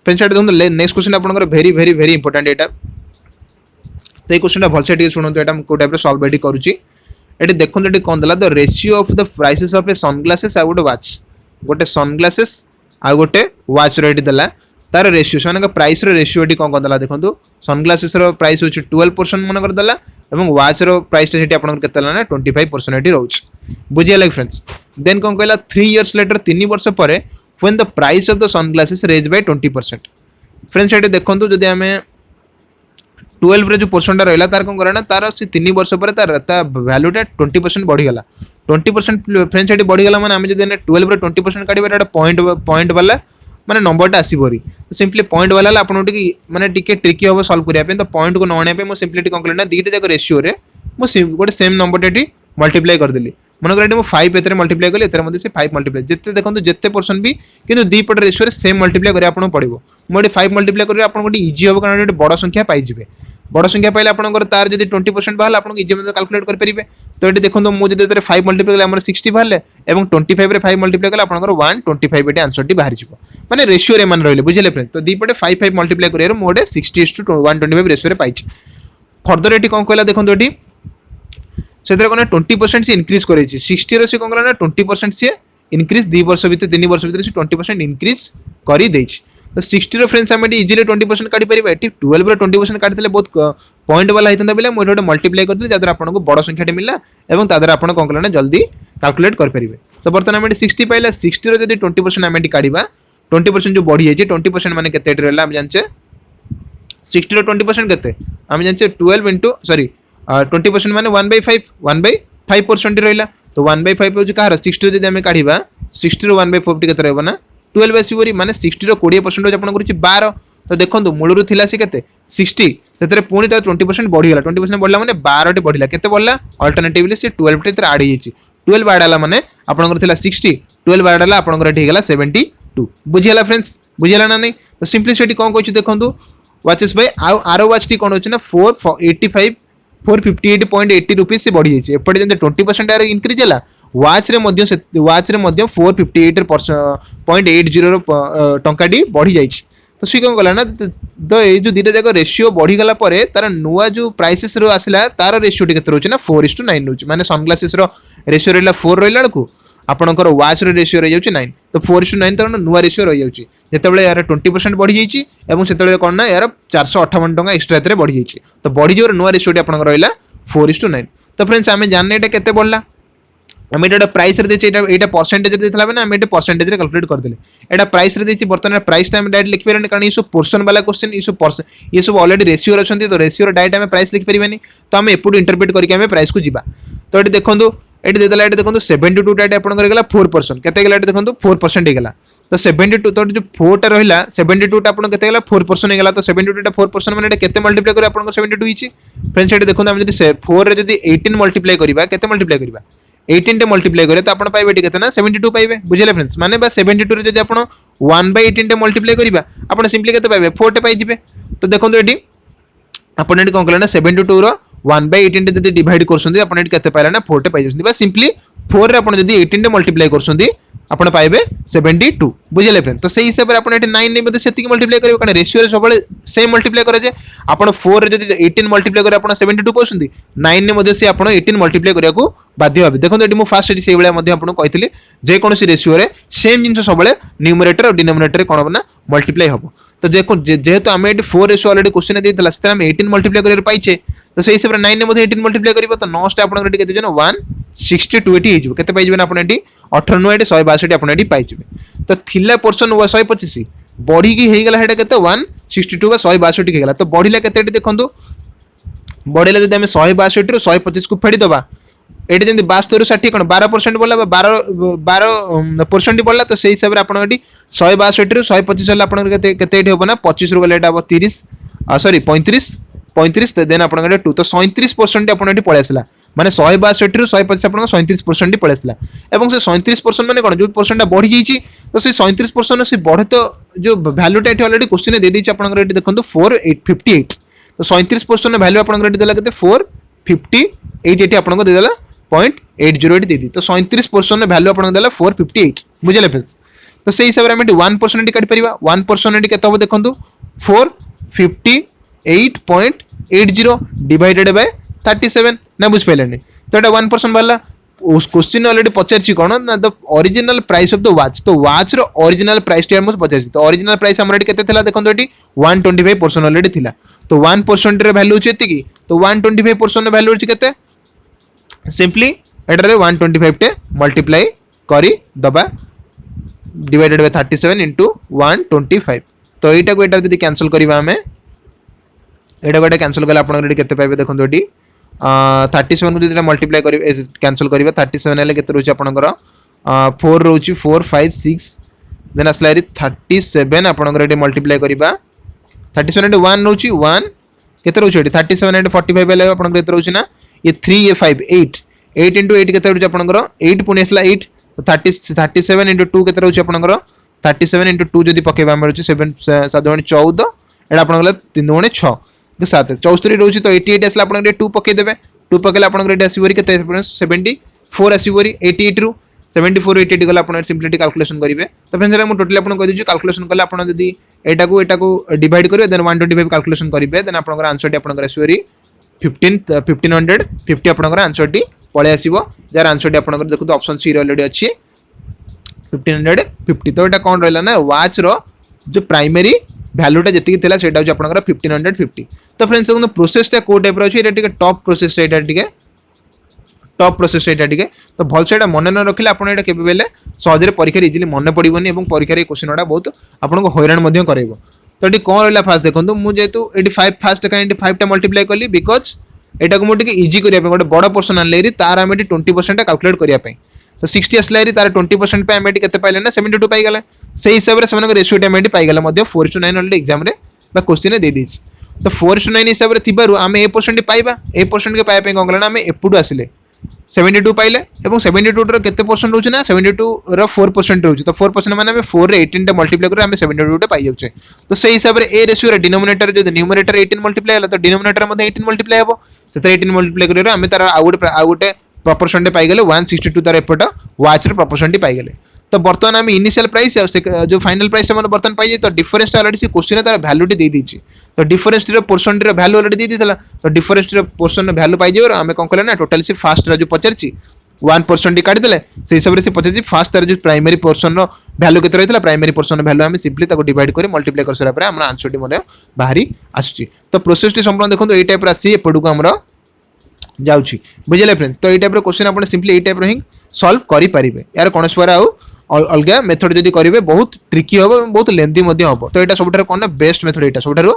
फ्रेंड्स एटा देखो नेक्स्ट क्वेश्चन आपनकर वेरी वेरी वेरी इंपोर्टेंट एटा तो क्वेश्चन भल से शुणु एटा को टाइप सॉल्व करुच्ची ये देखो ये कौन देला the ratio of the prices of A sunglasses I would watch गोटे सनग्लासेस आ गोटे वाच रेट देला तार रेशियो से प्राइस रेशियो ये कौन करदेला देखो सनग्लासेस प्राइस होची 12% मन कर देला एवं वाच रो प्राइस टा आपन केते ना 25% ये रोच बुझिया फ्रेंड्स देन कौन कहला 3 इयर्स लेटर 3 वर्ष पर when the price of the sunglasses raise by 20%। Friends ये देखो जदि आम 12 रे जो पोर्शन रहा तार कौन करा तार से 3 वर्ष पर तार वैल्यूटा 20% बढ़ीगला 20% फ्रेंड्स ये बढ़ीगला मैंने आम जो 12 रे 20% काटा पॉइंट वाला माने नंबरटा आसबरी तो सिंपली पॉइंट वाला आप माने टिके ट्रिकी हम सल्व करने तो पॉइंट को नने पे सिंपली कौन करें दुईटा जाक रेशियो रे गोटे सेम नंबरटा ये मल्टीप्लाई करदेली मनकर मुझे 5 एते मल्टीप्लाई कली एते से 5 मल्टीप्लाई जिते देखो जिते पर्सन भी किंतु दी पट रेशियो रे सेम मल्टीप्लाई करिया आपन पड़िबो मोडी 5 मल्टीप्लाई करिया आपन गोटे इजी हो कारण गोटे बड़ संख्या पाई जिवे बड़ संख्या पाइले आपन तार जदि 20% बाहर आपन इजी में कैलकुलेट कर परिबे तो ये देखो मुझे जब 5 मल्टीप्लाई कले 60 बाहर और 25 रे 5 मल्टीप्लाई कले आपन 125 ये आंसर टी बाहर जीवो माने रेशियो रे मान रहिले बुझिले फ्रेंड तो दी पटे 5 मल्टीप्लाई करिया मोडे 60:125 रेशियो रे पाइछि फर्दर एटी कोन कहला देखो एटी सेतरे कोन 20% से इंक्रीज करै छि 60 रे से कोन कहला 20% से इंक्रीज 2 वर्ष भीतर 3 वर्ष भीतर से 20% इंक्रीज करी दै छि तो 60 रो फ्रेंड्स हम इजीली 20% काटी परिबा एटी 12 रो 20% काटिले बहुत पॉइंट वाला हितंदा बिले मोटे गोटे मल्टीप्लाई करथि जादर आपन को बड़ संख्याटी मिलला एवं तादर आपन कोन कहला जल्दी कैलकुलेट कर परिबे तो बर्तन हम 60 पाइला 60 रो जदी 20% हम काटिबा 20% जो बढ़ी जाइए 20% माने केते रहला हम जानचे 60 रो 20% केते हम जानचे 12 इंटू सॉरी 20% माने 1/5 रहला तो 1/5 हो कहार 60 रो जदी हम काढिबा 60 रो 1/5 केते रहबो ना 12 आसीबरी माने 60 रो 20% आपन करूची 12 तो देखंतु मूलरू थिला से केते 60 सेतरे पुणी 20% बढ़ीगला 20% बढ़ला माने 12 टे बढ़िला केते बढ़ला अल्टरनेटिवली से 12 टे ऐड होईची 12 ऐड आला माने आपन थिला 60 12 ऐड आला आपन एठी गेला 72 बुझियला फ्रेंड्स बुझियला ना नहीं तो सिंपलिसिटी कोन कहू देखंतु वाचेस भाई आरो वाच टी कोन होची ना 458.80 रुपीस से बढ़ी जाइए एपटे जब 20% आर इंक्रीज है वाच रे मध्य 458.80 टंकाटी बढ़ी जाइए तो सी कौन कला ना तो ये जो दुटा जाक रेशियो बढ़ीगला तार नुआ जो प्राइसेस आसला तार रेशियो टी रोचे ना 4:9 रोचे माने सनग्लासेस रेशियो रहा 4 रहा बेलू आपंकर वाच रेशियो रही जाऊँ 9 तो 4:9 तो नुआ रेशियो रही जाऊँगी जिते यार 20% बढ़ी जाइए से कौन ना यार 458 टका एक्सट्रा बढ़ी जाइए तो बढ़ी जो नुआ रेशियो आप रहा 4:9 तो फ्रेंड्स आम जानने ये केते बढ़ला आम ये प्राइस ये परसेंटेज देता ना आम ये परसेंटेज कैलकुलेट करदे यहाँ प्राइस बर्तमान प्राइस टाइम डायरेक्ट लिखिपारे कारण ये सब पोर्सन वाला क्वेश्चन ये सब ऑलरेडी रेशियो अच्छा तो रेशियो डायरेक्ट आम प्राइस लिखिपारे तो आम एपटू इंटरप्रेट करके प्राइस को जीवा तो ये देखो ये देदेला ये देखो 72 टाइट आपंकर 4% केते गला देखो 4% होगा तो 72 तो जो 4 टा रहा 72 टा केते गला 4% होगा तो 72 टा 4% माने केते मल्टीप्लाई कर आपन 72 हिची फ्रेंड्स ये देखो हम जदी 4 रे जदी 18 मल्टीप्लाई करबा केते मल्टीप्लाई करबा 18 टे मल्टीप्लाई करे तो आपन पाइबे केते ना 72 पाइबे बुझिले फ्रेंड्स माने बा 72 रे जदी आपन 1/18 टे मल्टीप्लाई करबा आपन सिंपली केते पाइबे 4 टे पाइ जिबे तो देखो एटी आपन एटी कोन कला ना 72 रो 1/18 टे जदी डिवाइड करसुंदी आपन एटी केते पाइला ना 4 टे पाइ जसुंदी बा सिंपली 4 रे आपन जदी 18 टे मल्टीप्लाई करसुंदी आपन पाइबे 72 बुझिले फ्रेंड तो सही हिसाब रे आपन एटी 9 ने सेति मल्टीप्लाई करिवे कारण रेशियो रे सबले सेम मल्टीप्लाई करे जे आपन 4 रे जदी 18 मल्टीप्लाई करे आपन 72 पाउसुंदी 9 ने मध्ये से आपन 18 मल्टीप्लाई करिया को बाध्य होबे देखो एटी मु फास्ट एटी सेही बेला मध्ये आपन कहितली जे कोनोसी रेशियो रे सेम जिंस सबले न्यूमरेटर और डिनोमिनेटर रे कोन होबना मल्टीप्लाई होबो तो जेहेतु आम एटी 4 रेशियो ऑलरेडी क्वेश्चन देइतला से हम 18 मल्टीप्लाई करियर पाइछे तो सही हिसाब रे 9 ने मध्ये 18 मल्टीप्लाई करिवो तो 9 टा आपन केते जनो 162 एटी हिजो केते पाइ जबे आपन एटी 18 एटी 162 आपन एटी पाइ जबे तो थिला पोर्शन 125 बढ़ी की हेगला हेटा केते 162 बा 162 हेगला तो बढ़िला केते देखंतु बढ़िला जदि हम 162 रो 125 को फेडी दबा एटी जंदी 72 60 कोन 12% बोला 12% बोला तो सही हिसाब रे आपन एटी 162 रो 125 होला आपन केते केते एटी होबो ना 25 रो गले एटा 30 सॉरी 35 देन आपन 2 तो 37% आपन एटी पळे आसला माने 162 रो 125 आपन 37% पळे आसला एवं से 37% माने कोन जो परसेंट बढ़ी जाईची तो से 37% से बढ़े तो जो वैल्यू टा एटी ऑलरेडी क्वेश्चन दे देछि आपन एटी देखंतु 458 तो 37% वैल्यू आपन एटी देला केते 458 एटी आपन दे देला 0.808 दे दी तो 37% वैल्यू आपन देला 458 बुझले फ्रेंड्स तो से हिसाब रे हम 1% काट परिबा 1% केते हो देखंतु 458.80 डिवाइडेड बाय 37 ना बुझ पाइले तो एटा 1% वाला उस क्वेश्चन ऑलरेडी पचारछि कोन ना the original price of the watch तो वॉच रो ओरिजिनल प्राइस टी हमस पचारछि तो ओरिजिनल प्राइस हमर एटी केते थिला देखन एटी 125% ऑलरेडी थिला तो 1% रे वैल्यू छै एतिकी तो 125% रे वैल्यू छै केते सिंपली एटा रे 125 टे मल्टीप्लाई करी दबा डिवाइडेड बाय 37 into 125 तो एटा को एटा जदी कैंसिल करबा हमें एटा को एटा कैंसिल कला आपन रेडी केते पाइबे देखन एटी 37 को जदी मल्टीप्लाई करी कैंसिल करबा 37 हेले केते रहउची आपनकर 4 रहउची 4 5 6 देन असलारी 37 आपनकर एटी मल्टीप्लाई करबा 37 into 1 रहउची 1 केते रहउची एटी 37 into 45 हेले आपनकर केते रहउची ना ये 3 ये 5 8 8 into 8 केते रहउची आपनकर 8 पुनी असला 8 तो 37 into 2 केते रहउची आपनकर 37 into 2 जदी पकेबा हम रहउची 7 7 14 एटा आपनकर 3 गुणे 6 7 64 रहउची तो 88 असला आपनकर 2 पके देबे 2 पकेला आपनकर एटा आसीबरी केते 74 आसीबरी 88 रु 74 88 गला आपन सिंपलिटी कैलकुलेशन करिवे तो फ्रेंड्स हम टोटली आपन कहि दिजु कैलकुलेशन कले आपन जदी एटा को डिवाइड करिवे देन 125 कैलकुलेशन करिवे देन आपनकर आंसर टी आपनकर आसीबरी 1550 आपनकर आंसर टी पळे आसीबो जार आंसर टी आपनकर देखु तो ऑप्शन सी रे ऑलरेडी अछि 1550 तो एटा कोन रहला ना वॉच रो जो प्राइमरी वैल्यूटा जति थिला सेटा हो आपनकर 1550 तो फ्रेंड्स देखो प्रोसेस टा को टाइप रो अछि एटा टिके टॉप प्रोसेस एटा टिके टॉप प्रोसेस एटा टिके तो भल से एटा मन न रखिले आपन एटा केबे बेले सहज रे परीक्षा इजीली मन पड़िबोनी एवं परीक्षा रे क्वेश्चनटा बहुत आपन को हैरान मध्ये करैबो तो एटी कोन रहला फास्ट देखंतु मु जेतु 85 फास्ट का 5 टा मल्टीप्लाई करली बिकॉज़ एटा को मु टिके इजी करिया पे गोटे बड़ पोर्शन आनले री तार हम 20% कैलकुलेट करिया पे तो 60 असला री तार 20% पे हम केते पाइले ना 72 पाइ गेले से हिसाब रे समान रेशियो टा हम पाइ गेले मध्ये 4:9 ऑलरेडी एग्जाम रे बा क्वेश्चन दे दिस तो 4:9 हिसाब रे थिबारु हम ए परसेंट पाइबा ए परसेंट के पाया पे कोन गला ना हम एपुडु आसिले 72 पाइले एवं 72 रो केते परसेंट होछ ना 72 रो 4% होछ तो 4% माने हम 4 रे 18 टा मल्टीप्लाई करू हम 72 टा पाइ जाउछे तो से हिसाब रे ए रेशियो रे डिनोमिनेटर जो न्यूमरेटर 18 मल्टीप्लाई हला तो डिनोमिनेटर मध्ये 18 मल्टीप्लाई हेबो सेते 18 मल्टीप्लाई करू हम तार आउटे प्रोपोर्शन पाई गेले 162 तार एपट वॉच रे प्रोपोर्शन पाई गेले तो बर्तमान हम इनिशियल प्राइस जो फाइनल प्राइस हम बर्तमान पाई तो डिफरेंस ऑलरेडी से क्वेश्चन तार वैल्यू दे दीची तो डिफरेंस रो पोर्शन रो वैल्यू ऑलरेडी दे दितला तो डिफरेंस रो पोर्शन रो वैल्यू पाई जेवर हम कोन कले ना टोटल से फास्ट रो जो पचरची 1% काट देले से हिसाब रे से पचरची फास्ट तार जो प्राइमरी पोर्शन रो वैल्यू केते रहितला प्राइमरी पोर्शन रो वैल्यू हम सिंपली ताको डिवाइड करी मल्टीप्लाई कर सरा पर हमरा आंसर टी मने बाहरी आसुची तो प्रोसेस टी संपूर्ण देखो ए टाइप रासी एपडू को हमरा जाउची बुझले फ्रेंड्स तो ए टाइप रो क्वेश्चन आपण सिंपली ए टाइप रो ही सॉल्व करि परिबे यार कोनस पर आउ अलगा मेथड जदी करिवे बहुत ट्रिकी होबो बहुत लेंथी मध्ये होबो तो एटा सबठार कोन बेस्ट मेथड एटा सबठार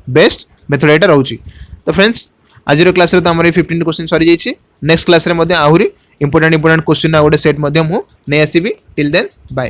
बेस्ट मेथड एटा रहउची तो फ्रेंड्स आज रो क्लास रे तो हमर 15 क्वेश्चन सरी जाईची नेक्स्ट क्लास रे मध्ये आहुरी इंपोर्टेंट क्वेश्चन आ गोटे सेट मध्ये मु नै आसीबी टिल देन बाय।